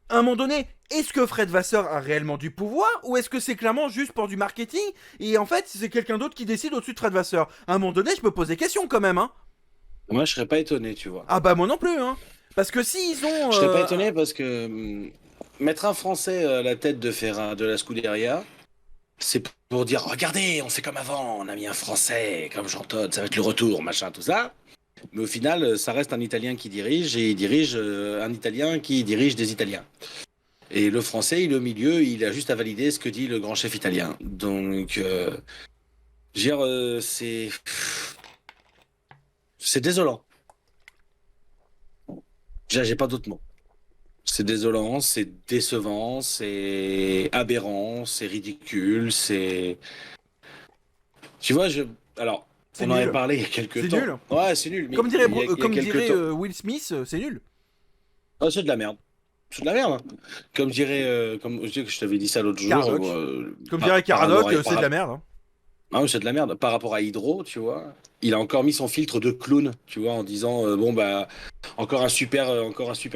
à un moment donné, est-ce que Fred Vasseur a réellement du pouvoir ou est-ce que c'est clairement juste pour du marketing et en fait, c'est quelqu'un d'autre qui décide au-dessus de Fred Vasseur? À un moment donné, je me pose des questions quand même, hein. Moi, je serais pas étonné, tu vois. Ah bah moi non plus, hein. Parce que s'ils ont... Je serais pas étonné parce que mettre un Français à la tête de la Scuderia, c'est pour dire regardez, on fait comme avant, on a mis un Français, comme Jean Todt, ça va être le retour, machin, tout ça. Mais au final, ça reste un Italien qui dirige et il dirige un Italien qui dirige des Italiens. Et le Français, il est au milieu, il a juste à valider ce que dit le grand chef italien. Donc, je veux dire, c'est désolant. J'ai pas d'autres mots. C'est désolant, c'est décevant, c'est aberrant, c'est ridicule, c'est. Tu vois, alors, C'est on en avait nul. parlé il y a quelques C'est temps. nul. Ouais, c'est nul, mais Comme dirait, il y a quelques temps. Will Smith, c'est nul. Oh, c'est de la merde. C'est de la merde. Hein. Comme dirait, comme je t'avais dit ça l'autre jour. Caradoc. Comme dirait Caradoc, c'est de la merde. Hein. Ah oui, c'est de la merde. Par rapport à Hydro, tu vois, il a encore mis son filtre de clown, tu vois, en disant bon bah encore un super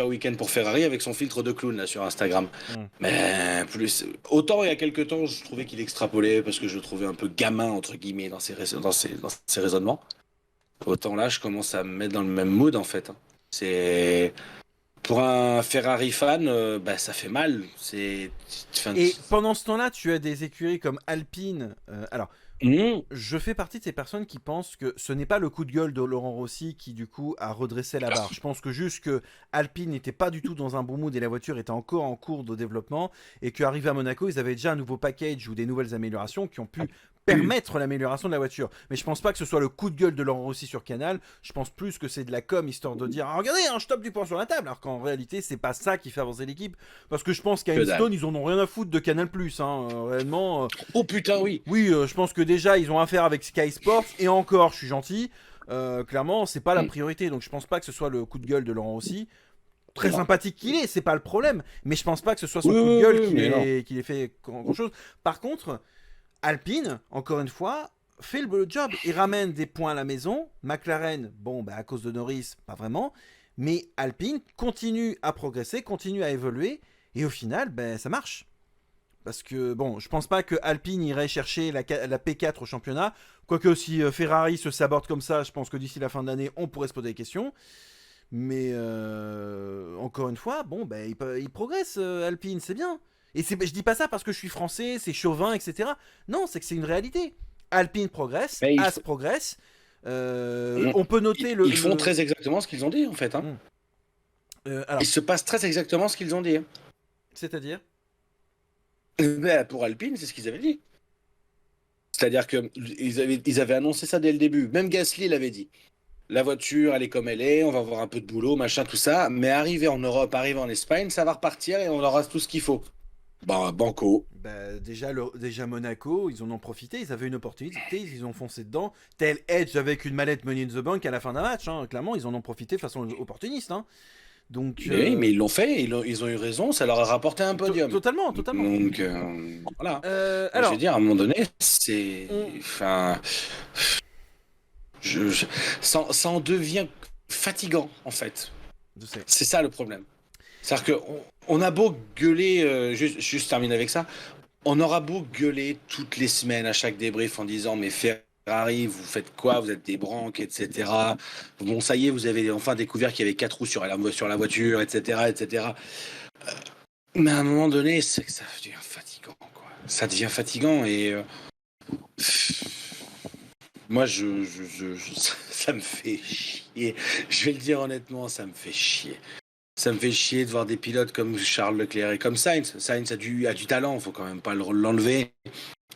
week-end pour Ferrari avec son filtre de clown là sur Instagram. Mais plus autant il y a quelques temps, je trouvais qu'il extrapolait parce que je le trouvais un peu gamin entre guillemets dans ses raisonnements. Autant là, je commence à me mettre dans le même mood en fait. Hein. C'est pour un Ferrari fan, bah ça fait mal. Et pendant ce temps-là, tu as des écuries comme Alpine. Alors, Mmh. Je fais partie de ces personnes qui pensent que ce n'est pas le coup de gueule de Laurent Rossi qui du coup a redressé la barre. Je pense que juste que Alpine n'était pas du tout dans un bon mood et la voiture était encore en cours de développement et qu'arrivé à Monaco, ils avaient déjà un nouveau package ou des nouvelles améliorations qui ont pu permettre l'amélioration de la voiture. Mais je pense pas que ce soit le coup de gueule de Laurent Rossi sur Canal. Je pense plus que c'est de la com histoire de dire ah, regardez, hein, je tape du poing sur la table. Alors qu'en réalité, c'est pas ça qui fait avancer l'équipe. Parce que je pense qu'à Que dalle. Stone, ils en ont rien à foutre de Canal+. Réellement. Oh putain, oui. Oui, je pense que déjà ils ont affaire avec Sky Sports et encore, je suis gentil. Clairement, c'est pas la priorité, donc je pense pas que ce soit le coup de gueule de Laurent Rossi. Très Non. sympathique qu'il est, c'est pas le problème, mais je pense pas que ce soit son Oui, coup de oui, gueule oui, mais non. qu'il ait fait grand chose. Par contre, Alpine, encore une fois, fait le job. Il ramène des points à la maison. McLaren, bon, bah, à cause de Norris, pas vraiment. Mais Alpine continue à progresser, continue à évoluer, et au final, ben, ça marche. Parce que, bon, je pense pas que Alpine irait chercher la P4 au championnat. Quoique, si Ferrari se saborde comme ça, je pense que d'ici la fin de l'année, on pourrait se poser des questions. Mais, encore une fois, bon, ben, il progresse, Alpine, c'est bien. Et je dis pas ça parce que je suis français, c'est chauvin, etc. Non, c'est que c'est une réalité. Alpine progresse, Mais As progresse. On peut noter ils font très exactement ce qu'ils ont dit, en fait. Hein. Alors, Il se passe très exactement ce qu'ils ont dit. Hein. c'est-à-dire Ben, pour Alpine, c'est ce qu'ils avaient dit. C'est-à-dire qu'ils avaient annoncé ça dès le début. Même Gasly l'avait dit. La voiture, elle est comme elle est, on va avoir un peu de boulot, machin, tout ça. Mais arriver en Europe, arriver en Espagne, ça va repartir et on aura tout ce qu'il faut. Bah, banco. bah, déjà Monaco, ils en ont profité, ils avaient une opportunité, ils ont foncé dedans. Tel Edge avec une mallette Money in the Bank à la fin d'un match, hein. Clairement, ils en ont profité de façon opportuniste. Hein. Donc, Mais oui, mais ils l'ont fait, ils ont eu raison, ça leur a rapporté un podium. Totalement. Donc, voilà. Je Alors, veux dire, à un moment donné, c'est. on- Enfin. Ça en devient fatigant, en fait. je sais. C'est ça le problème. C'est-à-dire qu'on a beau gueuler, juste termine avec ça, on aura beau gueuler toutes les semaines à chaque débrief en disant mais Ferrari, vous faites quoi? Vous êtes des branques, etc. Bon, ça y est, vous avez enfin découvert qu'il y avait 4 roues sur la voiture, etc., etc. Mais à un moment donné, c'est que ça devient fatigant, quoi. Ça devient fatigant et moi, ça me fait chier. Je vais le dire honnêtement, ça me fait chier. Ça me fait chier de voir des pilotes comme Charles Leclerc et comme Sainz. Sainz a du talent, faut quand même pas l'enlever.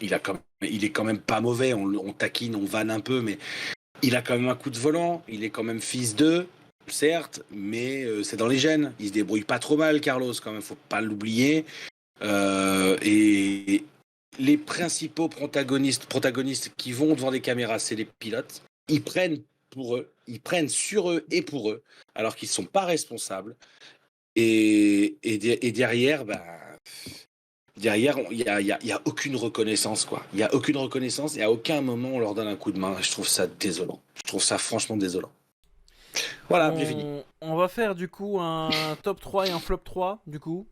Il est quand même pas mauvais. On taquine, on vanne un peu, mais il a quand même un coup de volant. Il est quand même fils d'eux, certes, mais c'est dans les gènes. Il se débrouille pas trop mal, Carlos, quand même, faut pas l'oublier. Et les principaux protagonistes qui vont devant des caméras, c'est les pilotes. Ils prennent pour eux, ils prennent sur eux et pour eux, alors qu'ils sont pas responsables. Et derrière, derrière, il y a aucune reconnaissance, quoi. Il y a aucune reconnaissance et à aucun moment on leur donne un coup de main. Je trouve ça désolant. Je trouve ça franchement désolant. Voilà, j'ai fini. On va faire du coup un top 3 et un flop 3 du coup.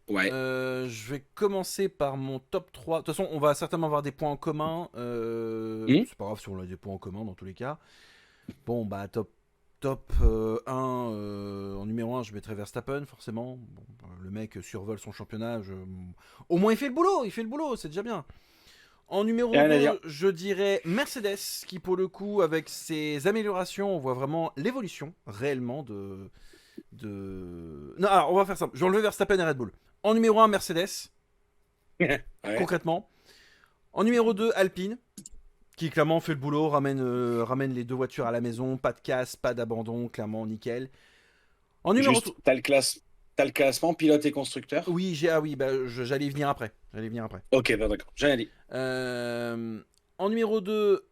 Ouais. Je vais commencer par mon top 3. De toute façon, on va certainement avoir des points en commun. C'est pas grave si on a des points en commun dans tous les cas. Bon, bah, top 1. En numéro 1, je mettrai Verstappen, forcément. Bon, bah, le mec survole son championnat. Au moins, il fait le boulot, c'est déjà bien. En numéro 2, je dirais Mercedes, qui pour le coup, avec ses améliorations, on voit vraiment l'évolution réellement de... Non, alors on va faire ça. Je vais enlever Verstappen et Red Bull. En numéro 1, Mercedes, Ouais. concrètement. En numéro 2, Alpine, qui clairement fait le boulot, ramène les deux voitures à la maison, pas de casse, pas d'abandon, clairement nickel. En numéro Juste, t'as le classement pilote et constructeur. Oui, j'allais y venir après. Ok, bah d'accord, j'en ai dit. En numéro 2,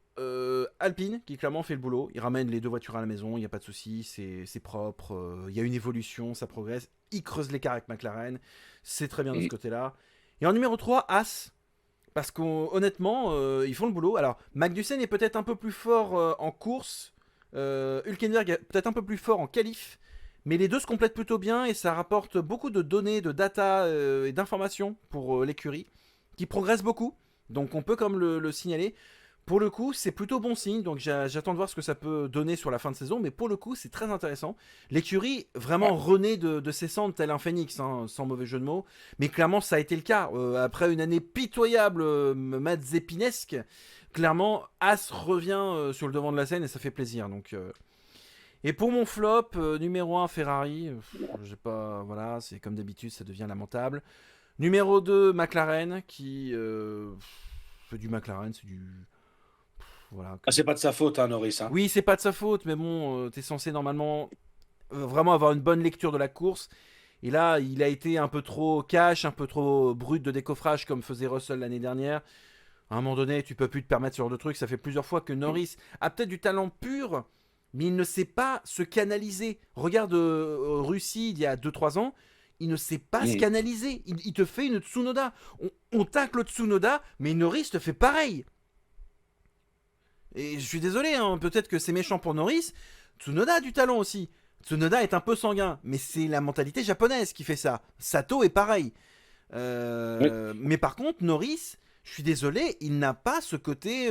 Alpine, qui clairement fait le boulot. Il ramène les deux voitures à la maison, il n'y a pas de souci, c'est propre. Il y a une évolution, ça progresse. Il creuse l'écart avec McLaren. C'est très bien de ce côté-là. Et en numéro 3, As. Parce qu'honnêtement, ils font le boulot. Alors, Magnussen est peut-être un peu plus fort en course. Hülkenberg est peut-être un peu plus fort en qualif. Mais les deux se complètent plutôt bien et ça rapporte beaucoup de données, de data et d'informations pour l'écurie, qui progresse beaucoup. Donc on peut comme le signaler. pour le coup, c'est plutôt bon signe, donc j'attends de voir ce que ça peut donner sur la fin de saison, mais pour le coup, c'est très intéressant. L'écurie vraiment renaît de ses cendres tel un phénix, hein, sans mauvais jeu de mots, mais clairement ça a été le cas. Après une année pitoyable, Mazepinesque, clairement, As revient sur le devant de la scène et ça fait plaisir. Donc, Et pour mon flop, numéro 1, Ferrari, j'ai pas, voilà, c'est comme d'habitude, ça devient lamentable. Numéro 2, McLaren, qui fait du McLaren, c'est du... Voilà, Ah, c'est pas de sa faute, hein, Norris. Hein. Oui, c'est pas de sa faute, mais bon, t'es censé normalement vraiment avoir une bonne lecture de la course. Et là, il a été un peu trop cash, un peu trop brut de décoffrage comme faisait Russell l'année dernière. À un moment donné, tu peux plus te permettre ce genre de truc. Ça fait plusieurs fois que Norris a peut-être du talent pur, mais il ne sait pas se canaliser. Regarde Russie il y a 2-3 ans, il ne sait pas se canaliser. Il te fait une Tsunoda. On tacle Tsunoda, mais Norris te fait pareil. Et je suis désolé, hein, peut-être que c'est méchant pour Norris. Tsunoda a du talent aussi. Tsunoda est un peu sanguin, mais c'est la mentalité japonaise qui fait ça. Sato est pareil. Mais par contre, Norris, je suis désolé, il n'a pas ce côté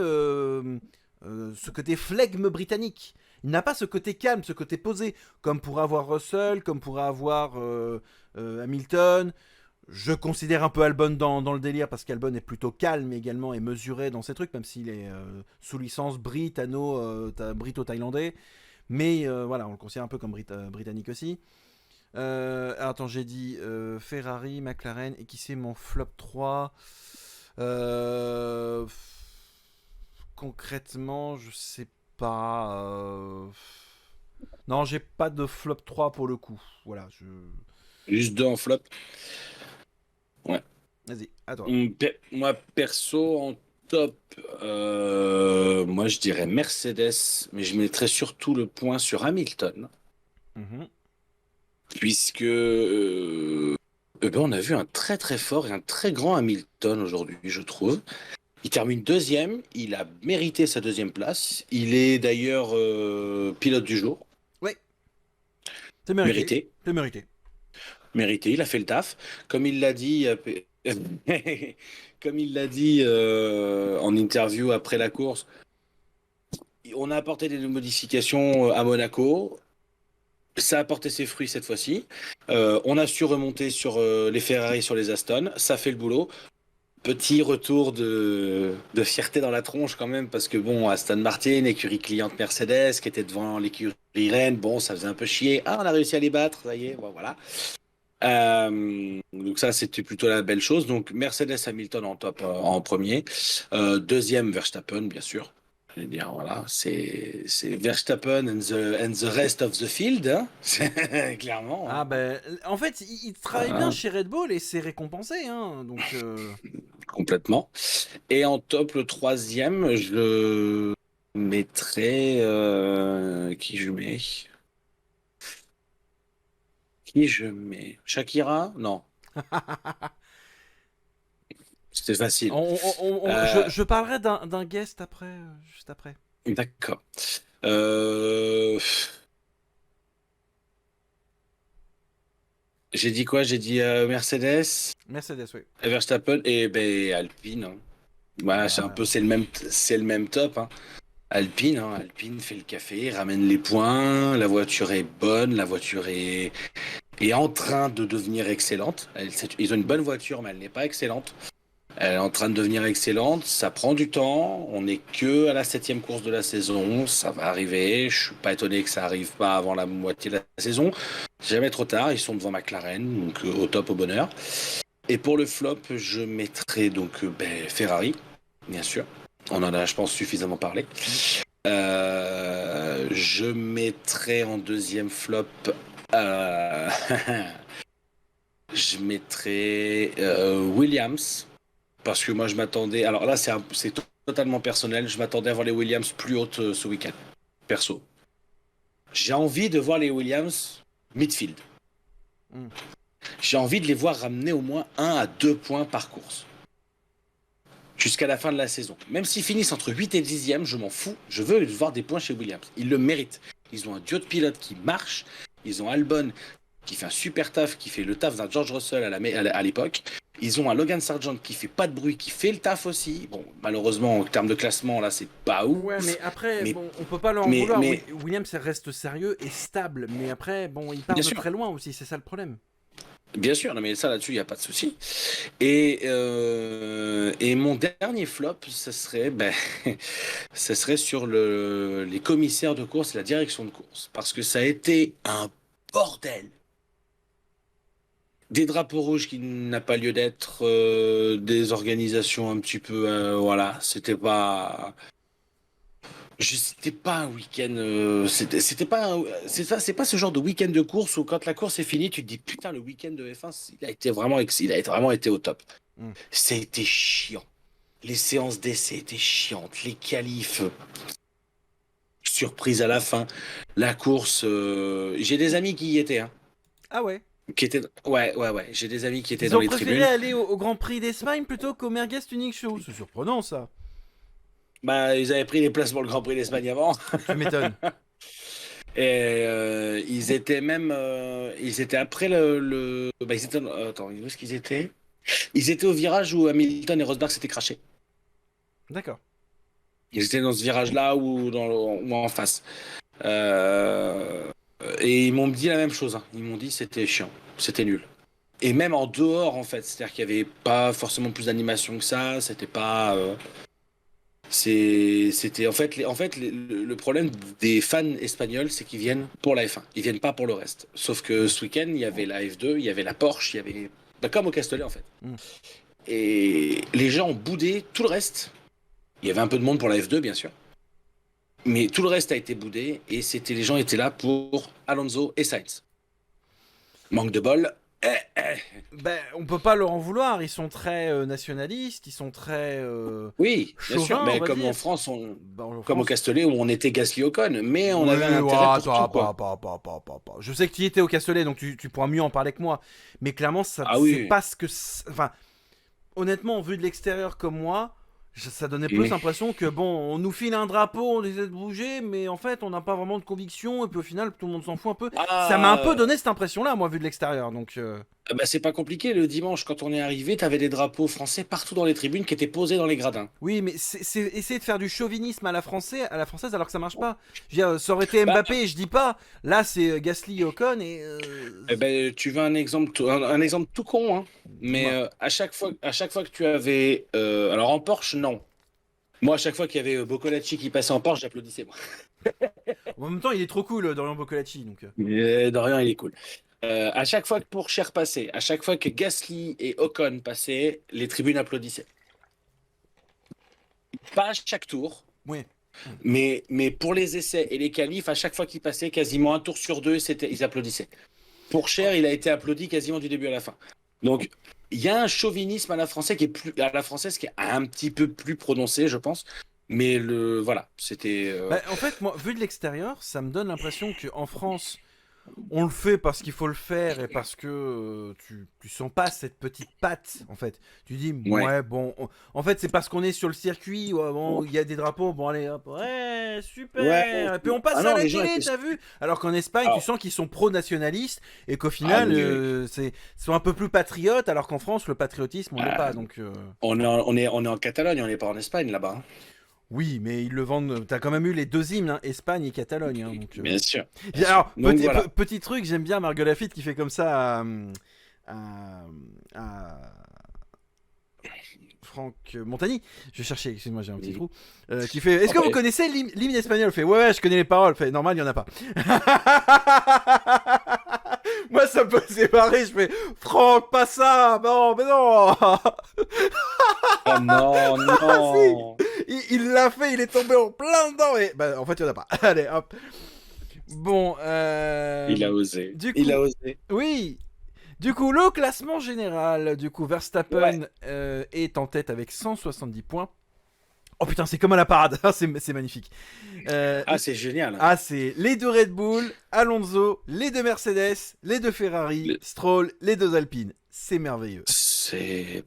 flegme britannique. Il n'a pas ce côté calme, ce côté posé, comme pourrait avoir Russell, comme pourrait avoir Hamilton. Je considère un peu Albon dans le délire parce qu'Albon est plutôt calme également et mesuré dans ses trucs, même s'il est sous licence brito-thaïlandais. Mais voilà, on le considère un peu comme britannique aussi. Attends, j'ai dit Ferrari, McLaren, et qui c'est mon flop 3 Concrètement, je sais pas. Non, j'ai pas de flop 3 pour le coup. Voilà, Juste 2 en flop. Ouais. Vas-y, à toi. Moi, perso, en top, moi, je dirais Mercedes, mais je mettrais surtout le point sur Hamilton. Puisque on a vu un très très fort et un très grand Hamilton aujourd'hui, je trouve. Il termine deuxième, il a mérité sa deuxième place. Il est d'ailleurs pilote du jour. Oui, c'est mérité. Mérité. C'est mérité. Mérité, il a fait le taf. Comme il l'a dit, comme il l'a dit en interview après la course, on a apporté des modifications à Monaco. Ça a porté ses fruits cette fois-ci. On a su remonter sur les Ferrari, sur les Aston. Ça fait le boulot. Petit retour de fierté dans la tronche quand même, parce que bon, Aston Martin, écurie cliente Mercedes, qui était devant l'écurie Rennes, bon, ça faisait un peu chier. Ah, on a réussi à les battre, ça y est, bon, voilà. Donc ça, c'était plutôt la belle chose. Donc Mercedes, Hamilton en top, en premier. Deuxième, Verstappen, bien sûr. Je veux dire, voilà, c'est Verstappen and the rest of the field, hein. Clairement. Ah ben, en fait, il travaille bien chez Red Bull et c'est récompensé, hein. Donc. Complètement. Et en top, le troisième, je mettrais qui je mets? Qui je mets? Shakira? Non. C'était facile. Je parlerai d'un guest après, juste après. D'accord. J'ai dit quoi? J'ai dit Mercedes, Mercedes, oui. Verstappen et ben, Alpine. Hein. Voilà, c'est le même top. Hein. Alpine fait le café, ramène les points, la voiture est bonne, la voiture est en train de devenir excellente. Ils ont une bonne voiture, mais elle n'est pas excellente. Elle est en train de devenir excellente, ça prend du temps, on n'est que à la 7e course de la saison, ça va arriver, je suis pas étonné que ça arrive pas avant la moitié de la saison. Jamais trop tard, ils sont devant McLaren, donc au top, au bonheur. Et pour le flop, je mettrai donc Ferrari, bien sûr. On en a, je pense, suffisamment parlé. Je mettrai en deuxième flop... je mettrai Williams. Parce que moi, je m'attendais... Alors là, c'est totalement personnel. Je m'attendais à voir les Williams plus hautes ce week-end. Perso. J'ai envie de voir les Williams midfield. J'ai envie de les voir ramener au moins 1 à 2 points par course. Jusqu'à la fin de la saison. Même s'ils finissent entre 8 et 10e, je m'en fous. Je veux voir des points chez Williams. Ils le méritent. Ils ont un duo de pilotes qui marche. Ils ont Albon qui fait un super taf, qui fait le taf d'un George Russell à l'époque. Ils ont un Logan Sargent qui fait pas de bruit, qui fait le taf aussi. Bon, malheureusement, en termes de classement, là, c'est pas ouf. Ouais, mais après, Mais- bon, on peut pas leur en mais- vouloir. mais- Williams reste sérieux et stable, mais après, bon, il part Bien de sûr. très loin aussi, c'est ça le problème. Bien sûr, non, mais ça là-dessus, il n'y a pas de souci. Et mon dernier flop, ce serait sur les commissaires de course et la direction de course. Parce que ça a été un bordel. Des drapeaux rouges qui n'a pas lieu d'être, des organisations un petit peu, voilà, c'était pas un week-end, c'était pas, c'est pas ce genre de week-end de course où quand la course est finie, tu te dis putain le week-end de F1, il a vraiment été au top. Mm. C'était chiant. Les séances d'essai étaient chiantes, les qualifs, surprise à la fin, la course. J'ai des amis qui y étaient, hein. Ah ouais. Ouais. J'ai des amis qui étaient Ils dans ont les préféré tribunes. aller au Grand Prix d'Espagne plutôt qu'au Merguez Tuning Show. C'est surprenant ça. Bah, ils avaient pris les places pour le Grand Prix d'Espagne avant. Tu m'étonnes. Et ils étaient même, ils étaient après bah, attends, où est-ce qu'ils étaient? Ils étaient au virage où Hamilton et Rosberg s'étaient crashés. D'accord. Ils étaient dans ce virage-là ou en face. Et ils m'ont dit la même chose, hein. Ils m'ont dit c'était chiant, c'était nul. Et même en dehors, en fait, c'est-à-dire qu'il n'y avait pas forcément plus d'animation que ça. C'était pas. C'était le problème des fans espagnols, c'est qu'ils viennent pour la F1, ils viennent pas pour le reste. Sauf que ce week-end, il y avait la F2, il y avait la Porsche, il y avait comme au Castellet en fait. Mm. Et les gens ont boudé tout le reste. Il y avait un peu de monde pour la F2 bien sûr, mais tout le reste a été boudé et les gens étaient là pour Alonso et Sainz. Manque de bol. Ben, on peut pas leur en vouloir. Ils sont très nationalistes, ils sont très. Oui, bien sûr, chauvin, mais on va comme dire. en France, Ben, en comme au France- Castellet où on était Gasly Ocon, mais on avait Ouais, un ouais, intérêt pour attends, tout, quoi. pas. Je sais que tu y étais au Castellet, donc tu pourras mieux en parler que moi. Mais clairement, ça, Ah c'est oui. pas ce que. Enfin, honnêtement, vu de l'extérieur comme moi, ça donnait plus l'impression que bon, on nous file un drapeau, on essaie de bouger, mais en fait, on n'a pas vraiment de conviction, et puis au final, tout le monde s'en fout un peu. Ça m'a un peu donné cette impression-là, moi, vu de l'extérieur. Donc, Bah, c'est pas compliqué. Le dimanche, quand on est arrivé, t'avais des drapeaux français partout dans les tribunes qui étaient posés dans les gradins. oui, mais c'est essayer de faire du chauvinisme à la française, alors que ça marche pas. Je veux dire, ça aurait été Mbappé, je dis pas. Là, c'est Gasly, Ocon, et. Eh ben, tu veux un exemple, un exemple tout con, hein. Mais Dis-moi. à chaque fois que tu avais, alors en Porsche, non. Moi, à chaque fois qu'il y avait Boccolacci qui passait en Porsche, j'applaudissais. Moi. En même temps, il est trop cool, Dorian Boccolacci, donc. Dorian, il est cool. À chaque fois que Pourchaire passait, à chaque fois que Gasly et Ocon passaient, les tribunes applaudissaient. Pas à chaque tour, Ouais. mais pour les essais et les qualifs, à chaque fois qu'ils passaient, quasiment un tour sur deux, ils applaudissaient. Pourchaire, il a été applaudi quasiment du début à la fin. Donc, il y a un chauvinisme à la française qui est un petit peu plus prononcé, je pense. Mais voilà, c'était. Bah, en fait, moi, vu de l'extérieur, ça me donne l'impression qu'en France, on le fait parce qu'il faut le faire et parce que tu sens pas cette petite patte, en fait. Tu dis, ouais, bon. En fait, c'est parce qu'on est sur le circuit, ouais, bon, il y a des drapeaux, bon, allez, hop, ouais, super. Ouais. Et puis on passe Ah non, à la les gens télé, étaient- t'as vu? Alors qu'en Espagne, Alors- tu sens qu'ils sont pro-nationalistes et qu'au final, Ah, oui. ils sont un peu plus patriotes, alors qu'en France, le patriotisme, on l'est pas. Donc. On est en Catalogne, on n'est pas en Espagne là-bas, hein. Oui, mais ils le vendent. T'as quand même eu les deux hymnes, hein, Espagne et Catalogne. Hein, donc, Bien sûr. Alors, Donc, voilà. petit truc, j'aime bien Margot Lafitte qui fait comme ça à Franck Montagny. Je cherchais, excuse-moi, j'ai un petit trou. Qui fait. Est-ce que vous connaissez l'hymne espagnol? Fait ouais, je connais les paroles. Fait normal, il y en a pas. Moi, ça me faisait marrer. Je fais Franck, pas ça. Non, mais non. Oh non, non. Il l'a fait, il est tombé en plein dedans. Et bah, en fait, il y en a pas. Allez, hop. Bon. Il a osé. Du coup, Il a osé. oui. Du coup, le classement général, du coup, Verstappen est en tête avec 170 points. Oh putain, c'est comme à la parade, c'est magnifique. C'est génial. Ah, c'est les deux Red Bull, Alonso, les deux Mercedes, les deux Ferrari, Stroll, les deux Alpine. C'est merveilleux. C'est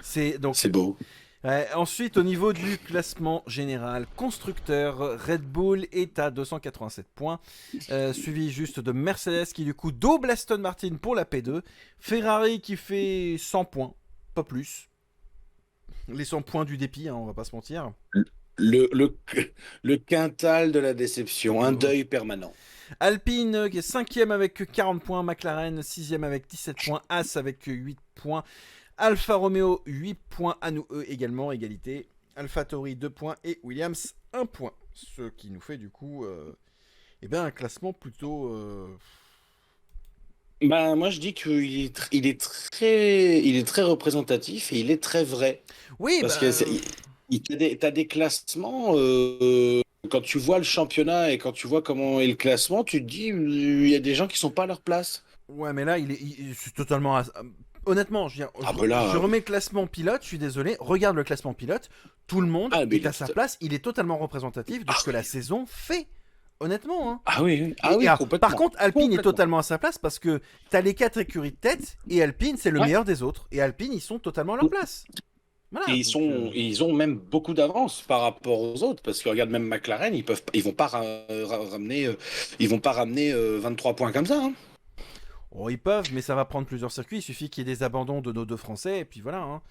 C'est donc beau. Ensuite, au niveau du classement général constructeur, Red Bull est à 287 points, suivi juste de Mercedes qui du coup double Aston Martin pour la P2, Ferrari qui fait 100 points, pas plus. Les 100 points du dépit, hein, on va pas se mentir. Le, le, le quintal de la déception, un deuil permanent. Alpine qui est 5ème avec 40 points, McLaren 6ème avec 17 points, As avec 8 points, Alfa Romeo 8 points, à nous eux également, égalité, AlphaTauri 2 points et Williams 1 point. Ce qui nous fait du coup un classement plutôt... Ben, moi, je dis il est très représentatif et il est très vrai. Oui, Parce que t'as des classements, quand tu vois le championnat et quand tu vois comment est le classement, tu te dis, il y a des gens qui sont pas à leur place. Ouais, mais là, c'est totalement... Honnêtement, je remets le classement pilote, je suis désolé, regarde le classement pilote, tout le monde est à sa place, il est totalement représentatif de ce que la saison fait. Honnêtement, hein. Ah oui, complètement. Par contre, Alpine est totalement à sa place parce que t'as les 4 écuries de tête et Alpine, c'est le meilleur des autres. Et Alpine, ils sont totalement à leur place. Voilà, et ils ont même beaucoup d'avance par rapport aux autres parce que regarde même McLaren, ils vont pas ramener 23 points comme ça. Hein. Oh, ils peuvent, mais ça va prendre plusieurs circuits. Il suffit qu'il y ait des abandons de nos deux Français et puis voilà. Hein.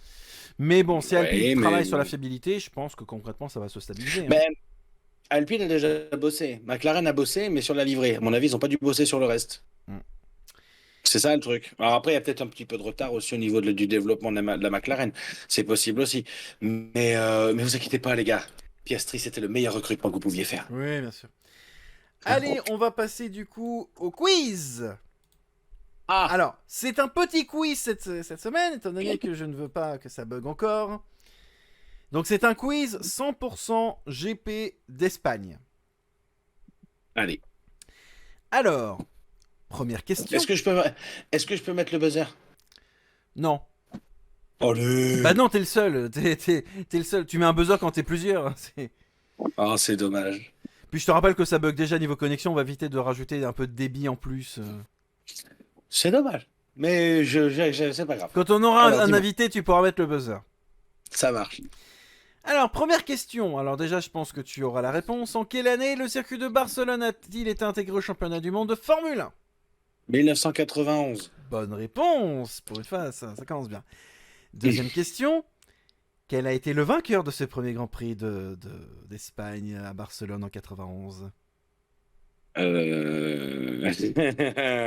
Mais bon, si Alpine travaille sur la fiabilité, je pense que concrètement, ça va se stabiliser. Mais Alpine a déjà bossé, McLaren a bossé, mais sur la livrée. À mon avis, ils n'ont pas dû bosser sur le reste. C'est ça le truc. Alors après, il y a peut-être un petit peu de retard aussi au niveau du développement de la McLaren. C'est possible aussi. Mais vous inquiétez pas, les gars. Piastri, c'était le meilleur recrutement que vous pouviez faire. Oui, bien sûr. Allez, on va passer du coup au quiz. Alors, c'est un petit quiz cette semaine, étant donné que je ne veux pas que ça bug encore. Donc c'est un quiz 100% GP d'Espagne. Allez. Alors, première question. Est-ce que je peux mettre le buzzer? Non. Allez. Bah non, t'es le seul. T'es le seul. Tu mets un buzzer quand t'es plusieurs. C'est dommage. Puis je te rappelle que ça bug déjà niveau connexion. On va éviter de rajouter un peu de débit en plus. C'est dommage. Mais c'est pas grave. Quand on aura un invité, tu pourras mettre le buzzer. Ça marche. Alors, première question. Alors déjà, je pense que tu auras la réponse. En quelle année le circuit de Barcelone a-t-il été intégré au championnat du monde de Formule 1 ? 1991. Bonne réponse. Pour une fois, ça commence bien. Deuxième question. Quel a été le vainqueur de ce premier Grand Prix d'Espagne à Barcelone en 91 ?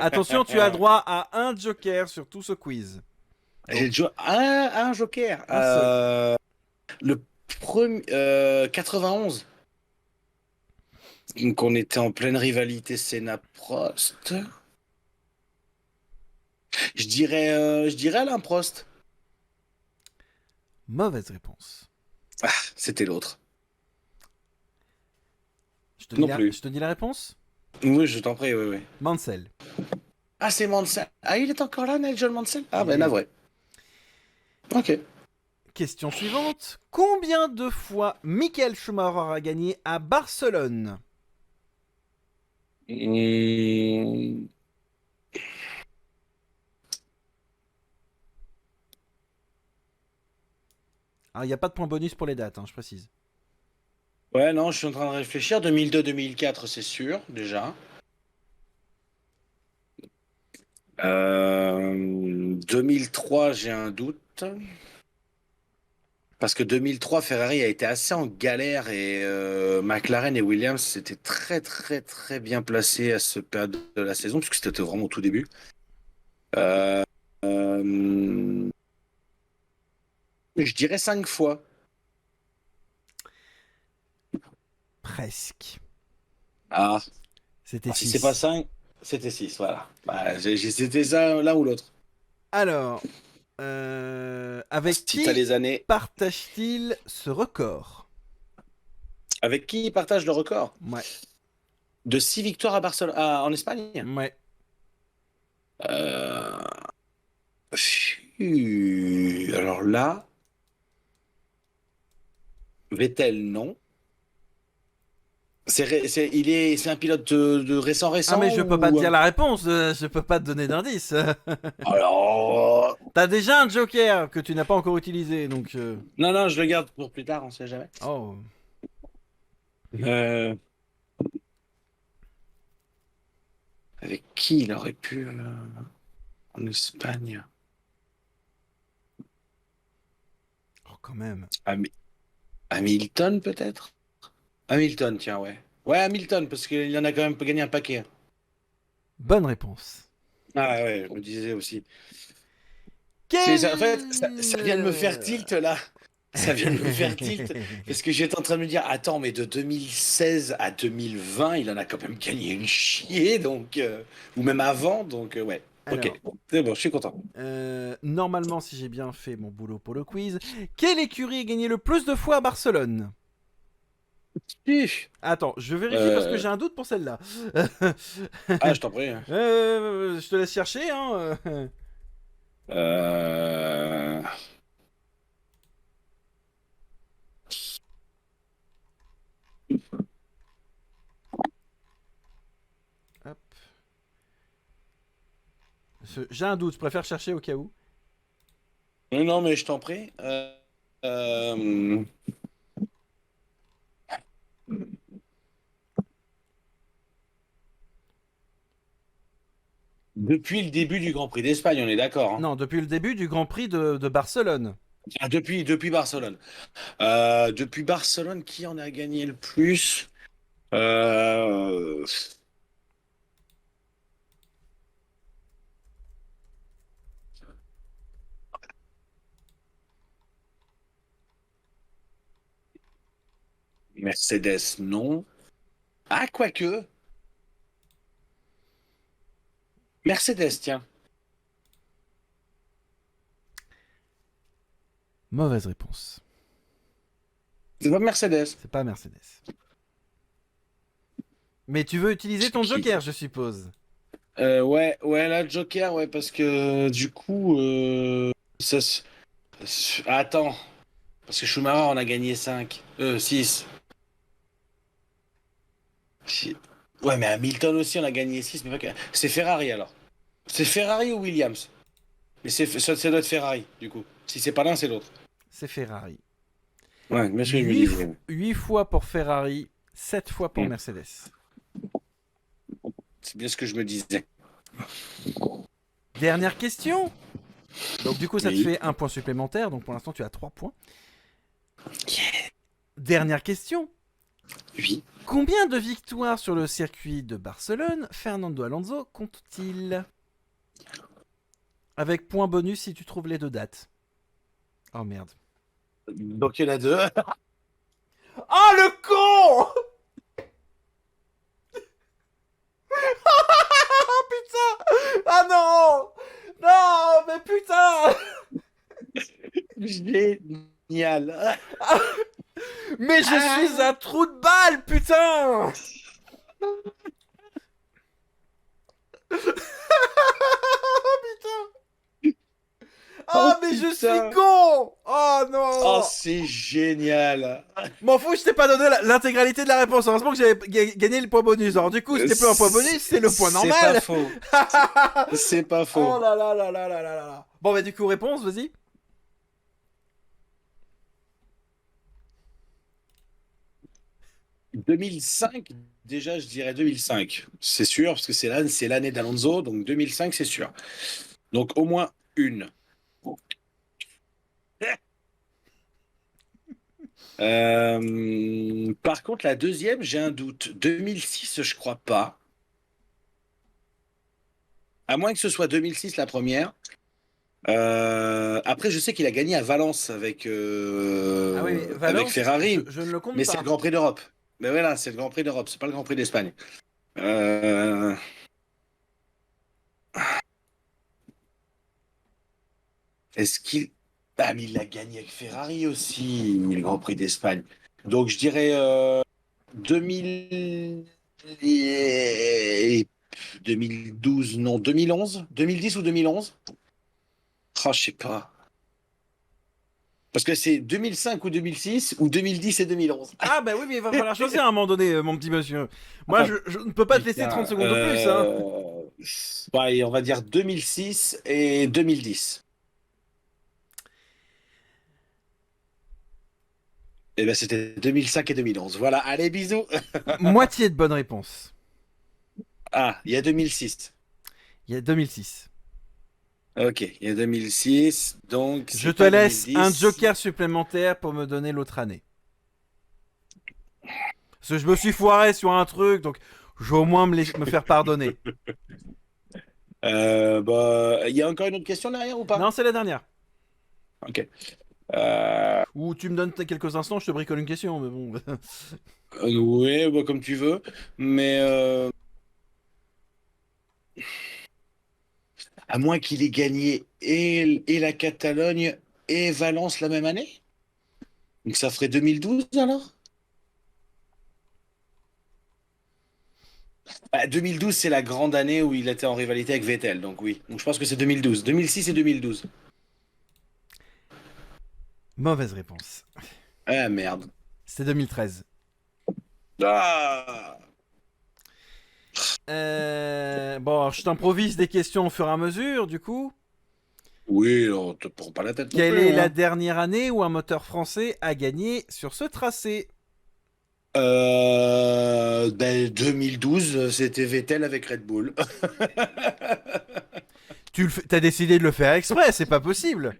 Attention, tu as droit à un joker sur tout ce quiz. J'ai un joker. Le premier 91. Donc on était en pleine rivalité Senna-Prost. Je dirais Alain Prost. Mauvaise réponse. C'était l'autre. Je te dis la réponse ? Oui, je t'en prie, oui. Mansell. Ah, c'est Mansell. Ah, il est encore là, Nigel Mansell ? Ah, ben, navré. Ok. Question suivante. Combien de fois Michael Schumacher a gagné à Barcelone ? Il n'y a pas de point bonus pour les dates, je précise. Ouais, non, je suis en train de réfléchir. 2002-2004, c'est sûr, déjà. 2003, j'ai un doute. Parce que 2003, Ferrari a été assez en galère et McLaren et Williams s'étaient très, très, très bien placés à ce période de la saison, puisque c'était vraiment au tout début. Je dirais 5 fois. Presque. C'était 6. Si c'est pas 5, c'était 6, voilà. C'était ça l'un ou l'autre. Alors, avec qui partage-t-il ce record ? Avec qui il partage le record ? Ouais. De 6 victoires à Barcelone, en Espagne ? Ouais. Alors là, Vettel, non. C'est un pilote de récent. Ah mais je peux pas te dire la réponse, je peux pas te donner d'indice. Alors, T'as déjà un joker que tu n'as pas encore utilisé, donc... Non, non, je le garde pour plus tard, on sait jamais. Oh. Euh, Avec qui il aurait pu en Espagne? Oh, quand même. Hamilton, peut-être? Hamilton, tiens, ouais. Ouais, Hamilton, parce qu'il en a quand même gagné un paquet. Bonne réponse. Ah ouais, je me disais aussi. En fait, ça vient de me faire Quel... tilt là. Ça vient de me faire tilt. Parce que j'étais en train de me dire, attends, mais de 2016 à 2020, il en a quand même gagné une chier, donc. Ou même avant, donc ouais. Alors, Ok, c'est bon, je suis content. normalement, si j'ai bien fait mon boulot pour le quiz, quelle écurie a gagné le plus de fois à Barcelone? Uf. Attends, je vérifie parce que Euh, j'ai un doute pour celle-là. Ah, je t'en prie. Je te laisse chercher, hein. Euh... Hop. J'ai un doute, je préfère chercher au cas où. Non, mais je t'en prie. Euh, Depuis le début du Grand Prix d'Espagne, on est d'accord, hein. Non, depuis le début du Grand Prix de Barcelone. Ah, depuis Barcelone. Depuis Barcelone, qui en a gagné le plus? Euh, Mercedes, non. Ah, quoique. Mercedes, tiens. Mauvaise réponse. C'est pas Mercedes. C'est pas Mercedes. Mais tu veux utiliser ton Qui? joker, je suppose. Ouais, ouais, la Joker, ouais, parce que du coup, attends, parce que Schumacher en a gagné 5, 6. Ouais, mais Hamilton aussi en a gagné 6, mais pas que... C'est Ferrari alors. C'est Ferrari ou Williams? Mais ça doit être Ferrari, du coup. Si c'est pas l'un, c'est l'autre. C'est Ferrari. Ouais, bien sûr, je me disais. 8 fois pour Ferrari, 7 fois pour Hmm. Mercedes. C'est bien ce que je me disais. Dernière question. Donc du coup, ça te Oui. fait un point supplémentaire. Donc pour l'instant, tu as 3 points. Dernière question. Oui. Combien de victoires sur le circuit de Barcelone Fernando Alonso compte-t-il? Avec point bonus si tu trouves les deux dates. Oh merde. Donc il y en a deux. Oh le con! Oh putain! Ah non! Non, mais putain! Génial. Mais je suis un trou de balle, putain! Putain! Oh Ah, mais je suis putain. con! Oh Oh, non! c'est génial. M'en fous, je t'ai pas donné l'intégralité de la réponse. Heureusement que j'avais gagné le point bonus. Alors, du coup, c'était plus un point bonus, c'est le point C'est pas normal. faux. C'est pas Oh faux. là là là là là là là là. Bon, bah, du coup, réponse, vas-y. 2005, déjà, je dirais 2005. C'est sûr, parce que c'est l'année d'Alonso, donc 2005, c'est sûr. Donc au moins une. Par contre, la deuxième, j'ai un doute. 2006, je crois pas. À moins que ce soit 2006 la première. Après, je sais qu'il a gagné à Valence Ah oui, mais avec Valence, Ferrari, je ne le compte mais c'est le pas. Grand Prix d'Europe. Mais voilà, c'est le Grand Prix d'Europe, c'est pas le Grand Prix d'Espagne. Euh, Est-ce qu'il... Ah, mais il l'a gagné avec Ferrari aussi, le Grand Prix d'Espagne. Donc je dirais 2000... et- 2012, non, 2011, 2010 ou 2011? Oh, je sais pas. Parce que c'est 2005 ou 2006 ou 2010 et 2011. Ah, bah oui, mais il va falloir choisir à un moment donné, mon petit monsieur. Moi, Ah, je ne peux pas te laisser 30 putain, secondes de plus, hein. ouais, on va dire 2006 et 2010. Eh ben, c'était 2005 et 2011. Voilà, allez, bisous. Moitié de bonne réponse. Ah, il y a 2006. Il y a 2006. Ok, il y a 2006, donc Je c'est te pas laisse un 2010. joker supplémentaire pour me donner l'autre année. Parce que je me suis foiré sur un truc, donc je vais au moins me faire pardonner. Bah, il y a encore une autre question derrière ou pas? Non, c'est la dernière. Ok. Euh, Ou tu me donnes quelques instants, je te bricole une question, mais bon. ouais, bah, comme tu veux. Mais à moins qu'il ait gagné et la Catalogne et Valence la même année? Donc ça ferait 2012 alors? Bah, 2012, c'est la grande année où il était en rivalité avec Vettel, donc oui. Donc je pense que c'est 2012. 2006 et 2012. Mauvaise réponse. Ah merde. C'était 2013. Ah! Bon, alors, je t'improvise des questions au fur et à mesure, du coup. Oui, on te prend pas la tête non Quelle plus, est la hein. dernière année où un moteur français a gagné sur ce tracé? Ben, 2012, c'était Vettel avec Red Bull. T'as décidé de le faire exprès, c'est pas possible.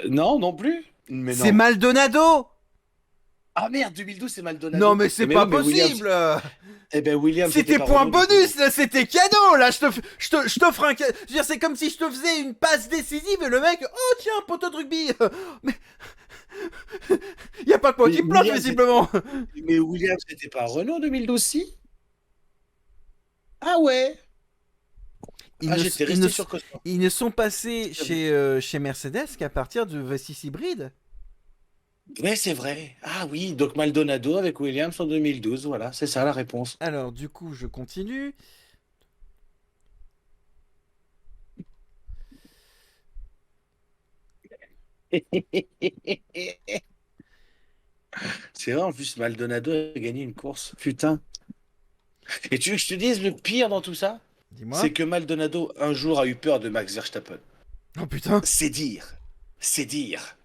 Non, non plus. Mais C'est non. Maldonado. Ah merde, 2012, c'est Non, Maldonado. mais c'est Mais pas non, mais Williams. possible. Eh ben, Williams, c'était C'était pas point Renault du coup. bonus, là, c'était cadeau, là, je t'offre un cadeau. Je veux dire, c'est comme si je te faisais une passe décisive et le mec, oh tiens, poteau de rugby. Mais y a pas que moi Mais qui me plante, visiblement. Williams, c'était pas Renault 2012, si? Ah ouais. Ils Ah, ne, j'étais ils ne, resté sur Cosmo. ils ne sont passés chez Mercedes qu'à partir du V6 hybride. Ouais, c'est vrai. Ah oui, donc Maldonado avec Williams en 2012, voilà, c'est ça la réponse. Alors, du coup, je continue. C'est vrai, en plus, Maldonado a gagné une course. Putain. Et tu veux que je te dise le pire dans tout ça? Dis-moi. C'est que Maldonado, un jour, a eu peur de Max Verstappen. Oh putain. C'est dire. C'est dire.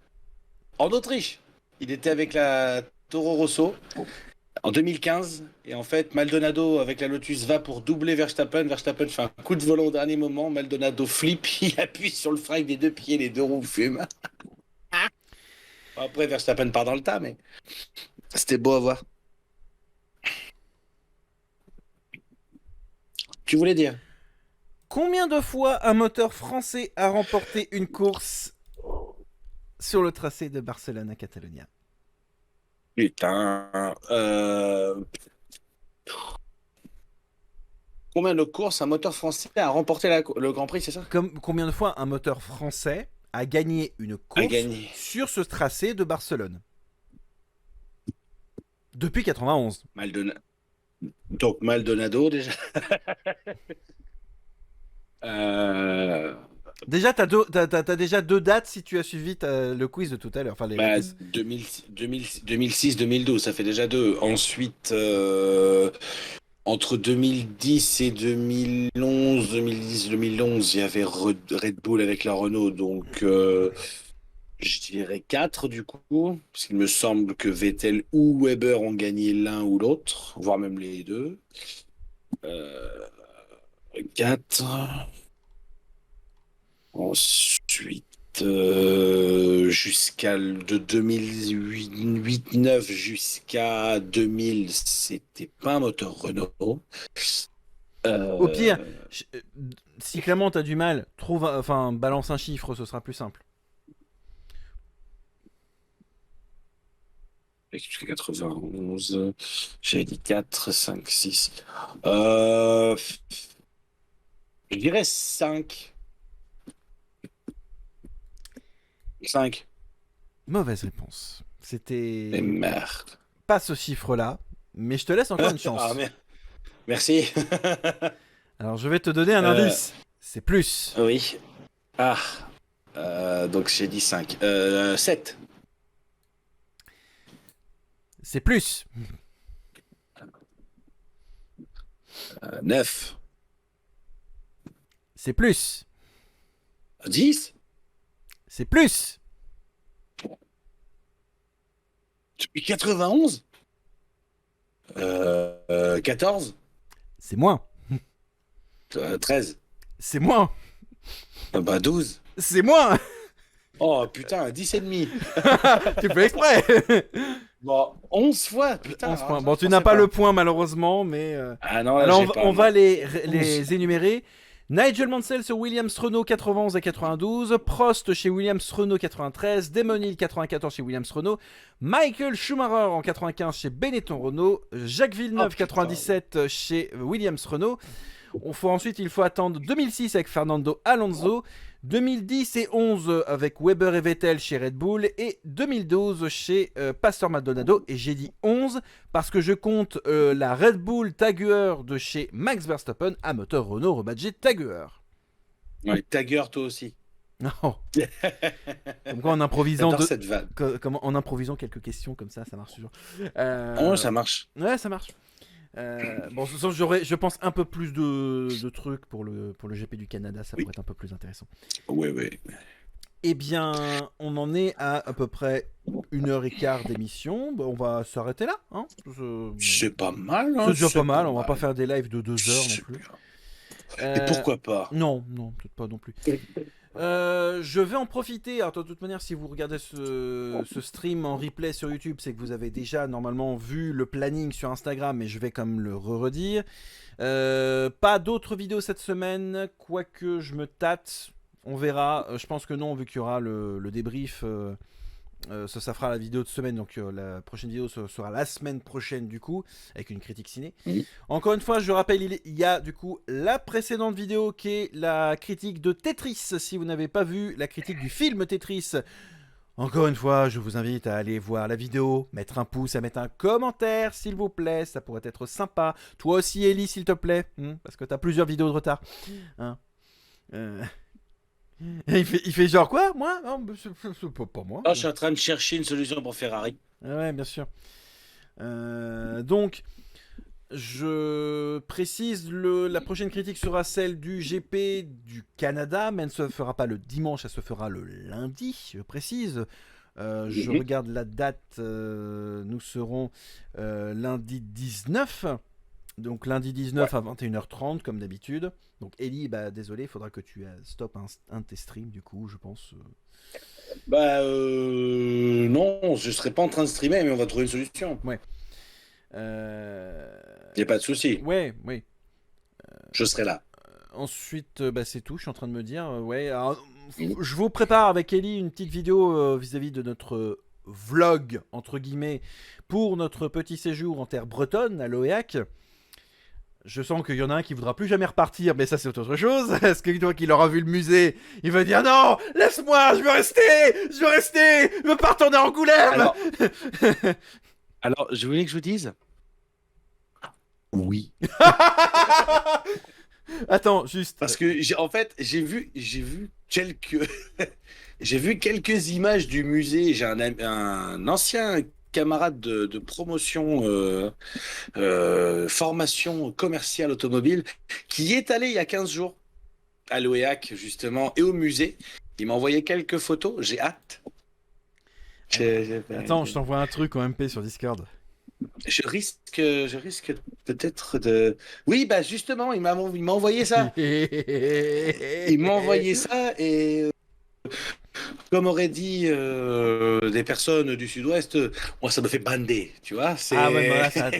En Autriche. Il était avec la Toro Rosso en 2015. Et en fait, Maldonado, avec la Lotus, va pour doubler Verstappen. Verstappen fait un coup de volant au dernier moment. Maldonado flippe. Il appuie sur le frein avec des deux pieds. Les deux roues fument. Bon, après, Verstappen part dans le tas, mais c'était beau à voir. Tu voulais dire? Combien de fois un moteur français a remporté une course sur le tracé de Barcelone à Catalonia? Putain. Combien de courses un moteur français a remporté le Grand Prix, c'est ça? Combien de fois un moteur français a gagné une A course gagné. sur ce tracé de Barcelone? Depuis 91. Maldonado. Donc Maldonado déjà. Euh, Déjà, t'as déjà deux dates si tu as suivi le quiz de tout à l'heure. Enfin, les bah, quiz. 2006-2012, ça fait déjà deux. Ensuite, entre 2010 et 2011, 2010-2011, il y avait Red Bull avec la Renault, donc je dirais 4 du coup, parce qu'il me semble que Vettel ou Weber ont gagné l'un ou l'autre, voire même les deux. Euh, 4. Ensuite, de 2008-9 jusqu'à 2000, c'était pas un moteur Renault. Au pire, Euh, si clairement t'as du mal, enfin, balance un chiffre, ce sera plus simple. jusqu'à 91, j'avais dit 4, 5, 6. Euh, je dirais 5. 5. Mauvaise réponse. Mais C'était merde. pas ce chiffre-là, mais je te laisse encore une Ah, chance. merde. Merci. Alors, je vais te donner un Euh, indice. C'est plus. oui. Ah. Donc j'ai dit 5. 7. C'est plus. 9. C'est plus. 10. C'est plus. Depuis 91 14 C'est moins. 13 C'est moins. Bah 12. C'est moins. Oh putain, 10 et demi. Tu fais exprès. Bon, 11 fois, putain. 11 points. je Bon, tu pensais n'as pas le point malheureusement, mais... Ah non, là, Alors, j'ai pas, on moi. va les énumérer. Nigel Mansell sur Williams Renault 91 et 92, Prost chez Williams Renault 93, Damon Hill 94 chez Williams Renault, Michael Schumacher en 95 chez Benetton Renault, Jacques Villeneuve 97 chez Williams Renault. Il faut attendre 2006 avec Fernando Alonso, 2010 et 11 avec Weber et Vettel chez Red Bull et 2012 chez Pastor Maldonado. Et j'ai dit 11 parce que je compte la Red Bull Jaguar de chez Max Verstappen à moteur Renault rebadgé Jaguar. Ouais, Tiger, toi aussi. Non. Comme quoi en improvisant, cette vanne. en improvisant quelques questions comme ça marche toujours. Oh, ça marche. Ouais, ça marche. Bon, ce sens, j'aurais, je pense, un peu plus de trucs pour le GP du Canada, ça pourrait être un peu plus intéressant. Oui, oui. Eh bien, on en est à peu près 1h15 d'émission. Bon, on va s'arrêter là. Hein, c'est pas mal. Hein, c'est déjà pas mal. On va pas faire des lives de 2 heures non plus. Et pourquoi pas? Non, peut-être pas non plus. Je vais en profiter. Alors, de toute manière, si vous regardez ce stream en replay sur YouTube, c'est que vous avez déjà normalement vu le planning sur Instagram, mais je vais quand même le redire. Pas d'autres vidéos cette semaine, quoique je me tâte. On verra. Je pense que non, vu qu'il y aura le débrief. Ça fera la vidéo de semaine, donc la prochaine vidéo sera la semaine prochaine du coup, avec une critique ciné. Encore une fois, je rappelle, il y a du coup la précédente vidéo qui est la critique de Tetris. Si vous n'avez pas vu la critique du film Tetris, encore une fois, je vous invite à aller voir la vidéo, mettre un pouce, à mettre un commentaire s'il vous plaît, ça pourrait être sympa. Toi aussi Ellie s'il te plaît, parce que t'as plusieurs vidéos de retard. Hein il fait genre quoi? Moi? Non, c'est pas moi. Oh, je suis en train de chercher une solution pour Ferrari. Ouais, bien sûr. Donc, je précise, la prochaine critique sera celle du GP du Canada, mais elle ne se fera pas le dimanche, elle se fera le lundi, je précise. Je regarde la date, nous serons lundi 19. Donc lundi 19 à 21h30 comme d'habitude. Donc Ellie, bah désolé, il faudra que tu stoppes un de tes streams du coup, je pense. Bah non, je serai pas en train de streamer, mais on va trouver une solution. Ouais. Y a pas de souci. Ouais, oui. Je serai là. Ensuite, bah c'est tout. Je suis en train de me dire, ouais. Alors, je vous prépare avec Ellie une petite vidéo vis-à-vis de notre vlog entre guillemets pour notre petit séjour en terre bretonne à l'Oéac. Je sens qu'il y en a un qui voudra plus jamais repartir, mais ça c'est autre chose. Parce que une fois qu'il aura vu le musée, il va dire non, laisse-moi, je veux rester, je veux pas retourner à Angoulême. Alors, je voulais que je vous dise. Oui. Attends, juste. Parce que j'ai vu quelques j'ai vu quelques images du musée. J'ai un ancien camarade de promotion, formation commerciale automobile, qui est allé il y a 15 jours à l'Oéac, justement, et au musée. Il m'a envoyé quelques photos, j'ai hâte. Attends, je t'envoie un truc en MP sur Discord. Je risque peut-être de... Oui, bah justement, il m'a envoyé ça. Il m'a envoyé ça et... Comme aurait dit des personnes du sud-ouest, moi ça me fait bander, tu vois. Ah ouais, voilà, ça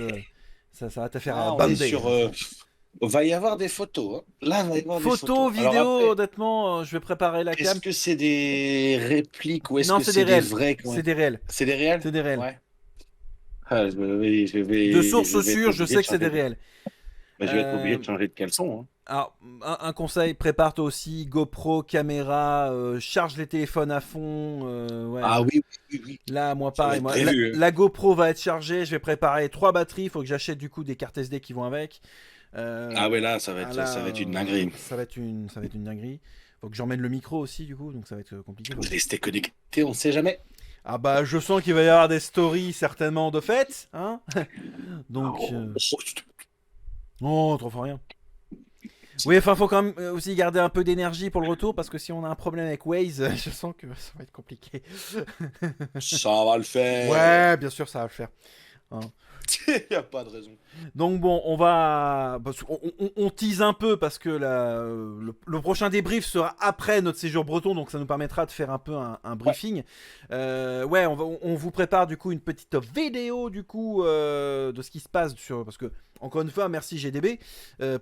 va te faire bander. Va y avoir des photos. Hein. Là, va y avoir photos, des photos. vidéos, Alors après, honnêtement, je vais préparer la cam. Est-ce que c'est des répliques ou est-ce non, que c'est des vrais? C'est des réels. C'est des réels? C'est des réels. Ouais. Ah, de sources sûres, je sais que c'est des réels. Je vais être obligé de changer de caleçon. Hein. Alors, un conseil, prépare-toi aussi GoPro, caméra, charge les téléphones à fond. Ouais. Ah oui. Là, moi, pareil. La GoPro va être chargée. Je vais préparer 3 batteries. Il faut que j'achète du coup des cartes SD qui vont avec. Ah ouais, là, ça va être une dinguerie. Ça va être une dinguerie. Faut que j'emmène le micro aussi, du coup, donc ça va être compliqué. Vous restez connectés, on ne sait jamais. Ah bah, je sens qu'il va y avoir des stories certainement de fait, hein. Donc. Oh, trop fort rien. Oui, enfin, faut quand même aussi garder un peu d'énergie pour le retour parce que si on a un problème avec Waze, je sens que ça va être compliqué. Ça va le faire. Ouais, bien sûr, ça va le faire. Hein. Y a pas de raison. Donc bon, on va, on tease un peu parce que le prochain débrief sera après notre séjour breton, donc ça nous permettra de faire un peu un Ouais, briefing. Ouais, on vous prépare du coup une petite vidéo du coup de ce qui se passe sur, parce que encore une fois, merci GDB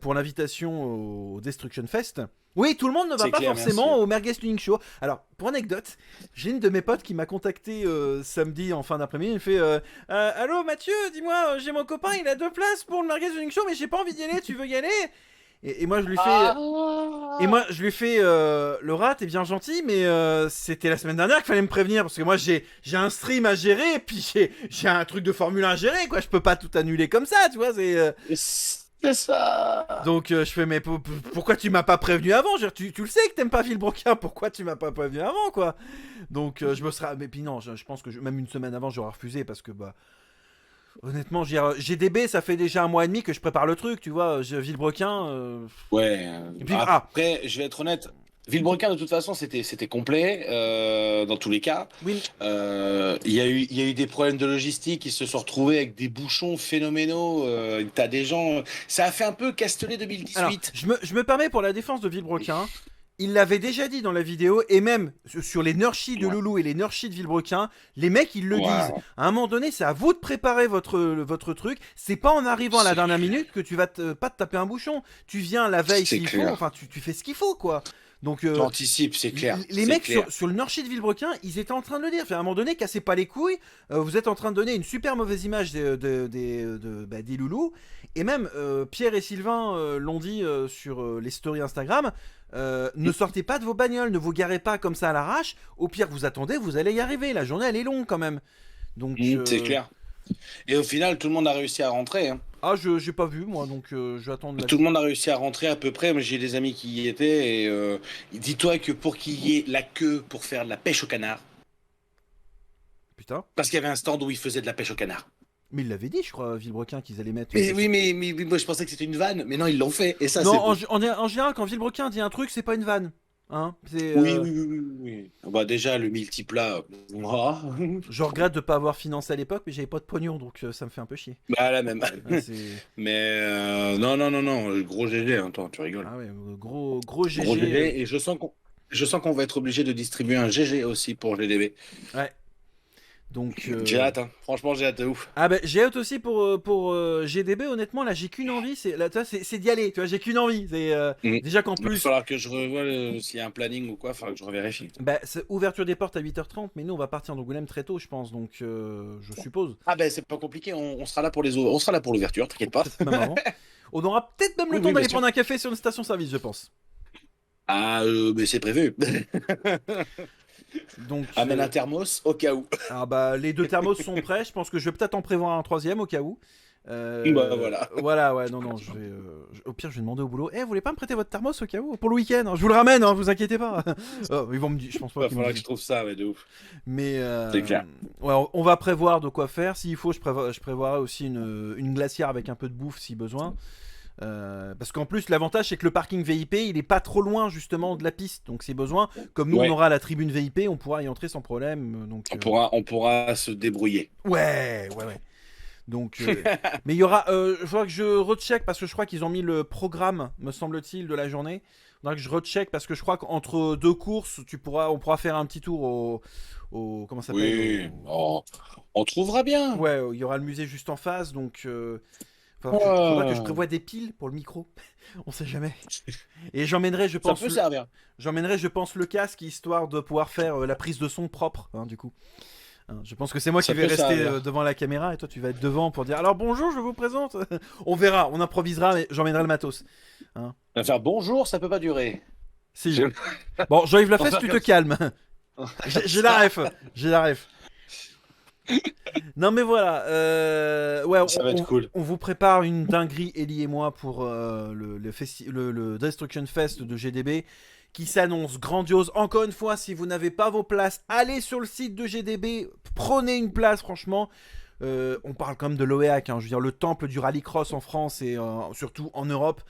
pour l'invitation au Destruction Fest. Oui, tout le monde ne va c'est pas clair, merci. forcément au Merguez Tuning Show. Alors, pour anecdote, j'ai une de mes potes qui m'a contacté samedi en fin d'après-midi. Il fait allô Mathieu, dis-moi, j'ai mon copain, il a 2 places pour le Merguez Tuning Show, mais j'ai pas envie d'y aller, tu veux y aller et moi je lui fais. Et moi je lui fais le rat, t'es bien gentil, mais c'était la semaine dernière qu'il fallait me prévenir parce que moi j'ai un stream à gérer et puis j'ai un truc de Formule 1 à gérer, quoi. Je peux pas tout annuler comme ça, tu vois. C'est ça. Donc je fais mais pourquoi tu m'as pas prévenu avant? Je veux dire, tu le sais que t'aimes pas Villebroquin, pourquoi tu m'as pas prévenu avant, quoi? Donc je me serais, mais puis non, je pense que même une semaine avant j'aurais refusé parce que bah honnêtement, je veux dire, GDB ça fait déjà 1 mois et demi que je prépare le truc, tu vois. Villebrequin. Ouais. Et puis Après, je vais être honnête. Villebrequin, de toute façon, c'était complet dans tous les cas. oui. Il y a eu des problèmes de logistique. Ils se sont retrouvés avec des bouchons phénoménaux. T'as des gens. Ça a fait un peu Castellet Alors 2018. je me permets pour la défense de Villebrequin. Il l'avait déjà dit dans la vidéo, et même sur les nurshis de Ouais. Loulou et les nurshis de Villebrequin, les mecs ils le disent. Ouais. À un moment donné, c'est à vous de préparer votre truc. C'est pas en arrivant à la C'est dernière clair. minute que tu vas pas te taper un bouchon. Tu viens la veille C'est s'il faut, clair. enfin tu fais ce qu'il faut, quoi. Donc T'anticipes, c'est clair. les C'est mecs clair. sur le nurshit de Villebrequin, ils étaient en train de le dire. Enfin, à un moment donné, cassez pas les couilles. Vous êtes en train de donner une super mauvaise image des loulous. Et même Pierre et Sylvain l'ont dit sur les stories Instagram. Ne sortez pas de vos bagnoles, ne vous garez pas comme ça à l'arrache. Au pire, vous attendez, vous allez y arriver. La journée, elle est longue quand même. Donc, C'est clair. Et au final, tout le monde a réussi à rentrer, hein. j'ai pas vu moi, donc je vais attendre la. Tout le monde a réussi à rentrer à peu près. Moi, j'ai des amis qui y étaient. Et dis-toi que pour qu'il y ait la queue pour faire de la pêche au canard, Putain. parce qu'il y avait un stand où ils faisaient de la pêche au canard. Mais il l'avait dit, je crois, Villebrequin, qu'ils allaient mettre. Mais oui, mais moi, je pensais que c'était une vanne. Mais non, ils l'ont fait. Et ça, Non, c'est beau. en général, quand Villebrequin dit un truc, c'est pas une vanne. Hein, c'est. Oui, oui, oui, oui, oui. Bah, déjà, le multiplat. Ah. Je regrette de pas avoir financé à l'époque, mais j'avais pas de pognon, donc ça me fait un peu chier. Bah, la même. Ouais, c'est. Mais non, non, non, non. Gros GG, hein. Attends, tu rigoles. Ah ouais, gros Gros GG. GG. Et je sens qu'on va être obligé de distribuer un GG aussi pour GDB. Ouais. Donc. J'ai hâte, hein. Franchement, j'ai hâte de ouf. Ah bah j'ai hâte aussi pour GDB. Honnêtement, là j'ai qu'une envie, c'est d'y aller. Tu vois, j'ai qu'une envie. C'est Mm. déjà qu'en Il va plus, falloir que je revoie s'il y a un planning ou quoi. Il va falloir que je revérifie. bah, c'est ouverture des portes à 8h30, mais nous on va partir d'Angoulême très tôt, je pense. Donc je suppose. Ah ben c'est pas compliqué, on sera là pour on sera là pour l'ouverture, t'inquiète pas. Peut-être même avant. On aura peut-être même le Oui, temps oui, bien d'aller sûr. prendre un café sur une station-service, je pense. Ah mais c'est prévu. Donc. Amène un thermos au cas où. Ah bah les 2 thermos sont prêts. Je pense que je vais peut-être en prévoir un troisième au cas où. Bah voilà. Voilà, ouais, non, je vais. Au pire, je vais demander au boulot. Eh, vous voulez pas me prêter votre thermos au cas où pour le week-end, hein. Je vous le ramène, hein, vous inquiétez pas. Oh, ils vont me dire, je pense Il pas va qu'ils me falloir que disent. je trouve ça, mais de ouf. Mais C'est clair. ouais, on va prévoir de quoi faire. S'il faut, je prévoirai aussi une glacière avec un peu de bouffe si besoin. Parce qu'en plus, l'avantage c'est que le parking VIP il est pas trop loin justement de la piste. Donc, si besoin, comme nous on Ouais. aura la tribune VIP, on pourra y entrer sans problème. Donc, On pourra se débrouiller. ouais. Donc, mais il y aura. Il faudra que je recheck parce que je crois qu'ils ont mis le programme, me semble-t-il, de la journée. Il faudra que je recheck parce que je crois qu'entre 2 courses, on pourra faire un petit tour comment ça s'appelle Oui, on trouvera bien. Ouais, il y aura le musée juste en face, donc. Faudra que je prévoie des piles pour le micro. On sait jamais. Et j'emmènerai, je Ça pense, peut servir. le casque histoire de pouvoir faire la prise de son propre, hein, du coup. Hein, je pense que c'est moi qui Ça vais peut rester servir. devant la caméra et toi tu vas être devant pour dire alors bonjour, je vous présente. On verra, on improvisera, mais j'emmènerai le matos. Hein. On va faire bonjour, ça peut pas durer. Si. Je- Bon, Jean-Yves On va Lafesse, faire tu te comme calmes. J'ai la ref. J'ai la ref. Non mais voilà, ouais, Ça va être cool. on vous prépare une dinguerie, Ellie et moi, pour le Destruction Fest de GDB, qui s'annonce grandiose. Encore une fois, si vous n'avez pas vos places, allez sur le site de GDB, prenez une place, franchement. On parle quand même de l'OEAC, hein, je veux dire, le temple du rallycross en France et surtout en Europe.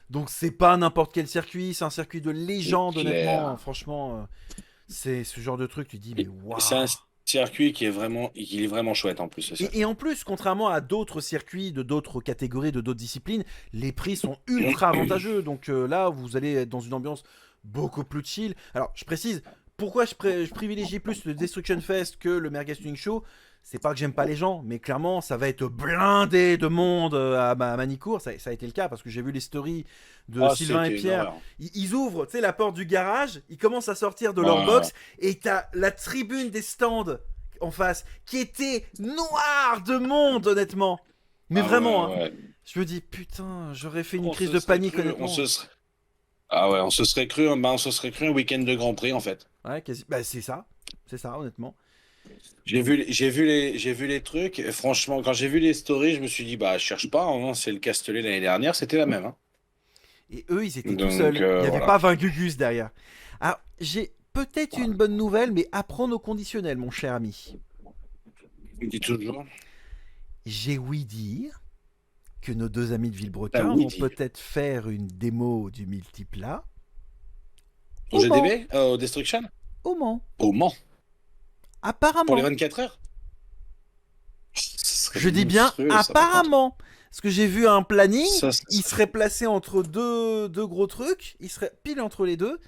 Donc c'est pas n'importe quel circuit, c'est un circuit de légende, C'est clair. honnêtement. Franchement, c'est ce genre de truc, tu te dis, mais waouh. C'est un circuit qui est vraiment chouette en plus. Ce circuit. Et en plus, contrairement à d'autres circuits, de d'autres catégories, de d'autres disciplines, les prix sont ultra avantageux. Donc là, vous allez être dans une ambiance beaucoup plus chill. Alors, je précise, pourquoi je privilégie plus le Destruction Fest que le Merguez Tuning Show. C'est pas que j'aime pas les gens, mais clairement, ça va être blindé de monde à Manicourt. Ça a été le cas parce que j'ai vu les stories de Sylvain et c'était une Pierre. horreur. Ils ouvrent, tu sais, la porte du garage, ils commencent à sortir de leur Ouais. box et t'as la tribune des stands en face qui était noire de monde, honnêtement. Mais Ah vraiment, ouais, hein. ouais. Je me dis, putain, j'aurais fait une On crise se de serait panique, cru- honnêtement. Ah ouais, on se serait cru un week-end de Grand Prix en fait. Ouais, quasi. Bah, c'est ça, honnêtement. J'ai vu les trucs. Et franchement, quand j'ai vu les stories, je me suis dit, bah, je cherche pas. Hein, c'est le Castellet l'année dernière, c'était la même. Hein. Et eux, ils étaient tout Donc, seuls. Il n'y avait voilà. pas 20 Gugus derrière. Alors, j'ai peut-être une bonne nouvelle, mais apprendre au conditionnel, mon cher ami. Je me dis toujours. J'ai ouï dire que nos deux amis de Bah Villebrequin oui, vont dis. peut-être faire une démo du multiplat Au GDB, au Destruction, au Mans. au Mans, pour Apparemment. les 24 heures. Ce serait Je dis bien monstrueux, ça, par contre. apparemment. Parce que j'ai vu un planning, Ça, il serait placé entre deux gros trucs, il serait pile entre les deux.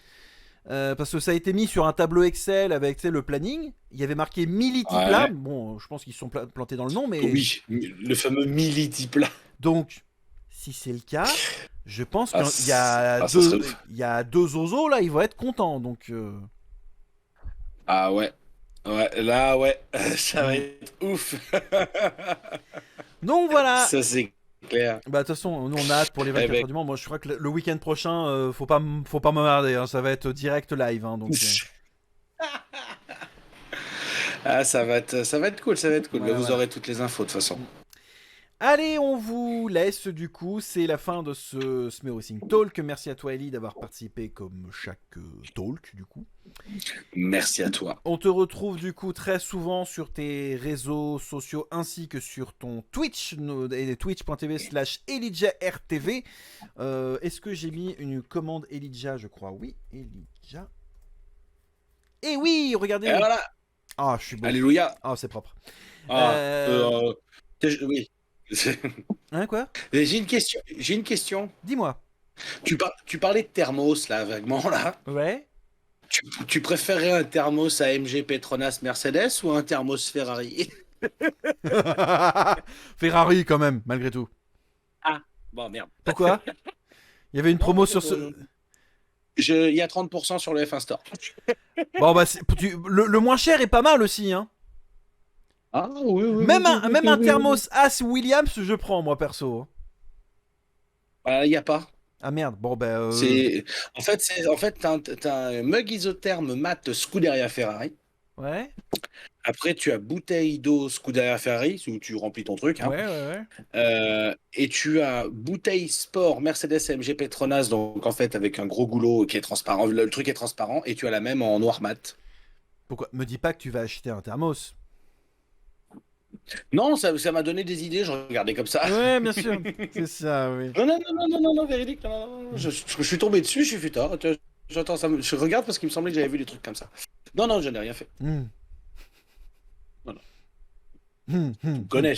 Parce que ça a été mis sur un tableau Excel avec, tu sais, le planning. Il y avait marqué Militipla. Ouais. Bon, je pense qu'ils se sont plantés dans le nom, mais. Oui, le fameux Militipla. Donc, si c'est le cas, je pense Ah, qu'il y a ça serait ouf. il y a deux zozos là, ils vont être contents. Donc. Ah ouais. Ouais, là, ouais, ça va être ouf. Donc voilà. Ça, c'est clair. Bah de toute façon, nous on a hâte pour les 24 ben- heures du Mans. Moi je crois que le week-end prochain, faut pas m'emmerder, hein, ça va être direct live. Hein, donc, Ah, ça va être cool, ça va être cool. Ouais, Mais vous voilà. aurez toutes les infos de toute façon. Allez, on vous laisse du coup. C'est la fin de ce Smeo Racing Talk. Merci à toi Ellie d'avoir participé comme chaque talk du coup. Merci à toi. On te retrouve du coup très souvent sur tes réseaux sociaux ainsi que sur ton Twitch, twitch.tv/ElijahRTV. Est-ce que j'ai mis une commande Elijah? Je crois, oui, Elijah. Et oui, regardez. Et voilà. Ah, je suis bon. Alléluia. Ah, c'est propre. Ah, oui. Hein, quoi? J'ai une question. Dis-moi. Tu parlais de thermos là, vaguement là. Ouais. Tu préférerais un thermos AMG Petronas Mercedes ou un thermos Ferrari? Ferrari quand même, malgré tout. Ah, bon merde. Pourquoi? Il y avait une promo sur ce. Il y a 30% sur le F1 Store. Bon bah le moins cher est pas mal aussi, hein. Ah oui. Même un thermos As Williams, je prends moi perso. Il n'y a pas. Ah merde. Bon bah. En fait, t'as un mug isotherme mat Scuderia Ferrari. Ouais. Après, tu as bouteille d'eau Scuderia Ferrari, où tu remplis ton truc. Hein. Ouais. Et tu as bouteille sport Mercedes AMG Petronas, donc en fait avec un gros goulot qui est transparent. Le truc est transparent et tu as la même en noir mat. Pourquoi? Me dis pas que tu vas acheter un thermos. Non, ça m'a donné des idées, je regardais comme ça. Ouais, bien sûr. C'est ça, oui. Non, véridique. Non. Je suis tombé dessus, je suis fait tard. J'entends ça. Je regarde parce qu'il me semblait que j'avais vu des trucs comme ça. Non, je n'ai rien fait. Hmm. Non. Tu me connais.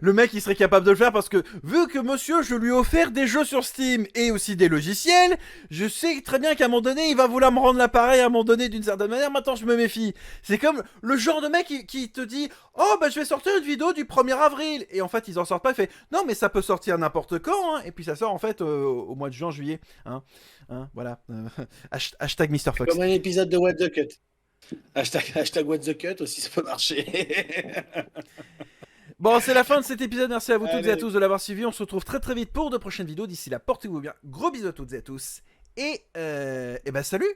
Le mec il serait capable de le faire parce que vu que monsieur je lui ai offert des jeux sur Steam et aussi des logiciels, je sais très bien qu'à un moment donné il va vouloir me rendre l'appareil à un moment donné d'une certaine manière. Maintenant je me méfie. C'est comme le genre de mec qui te dit oh bah je vais sortir une vidéo du 1er avril et en fait ils en sortent pas. Il fait non mais ça peut sortir n'importe quand hein. Et puis ça sort en fait au mois de juin juillet hein voilà hashtag Mr Fox. Comme un épisode de What the Cut. Hashtag What the Cut aussi ça peut marcher. Bon, c'est la fin de cet épisode. Merci à vous toutes et à tous de l'avoir suivi. On se retrouve très très vite pour de prochaines vidéos. D'ici là, portez-vous bien. Gros bisous à toutes et à tous. Et bah salut!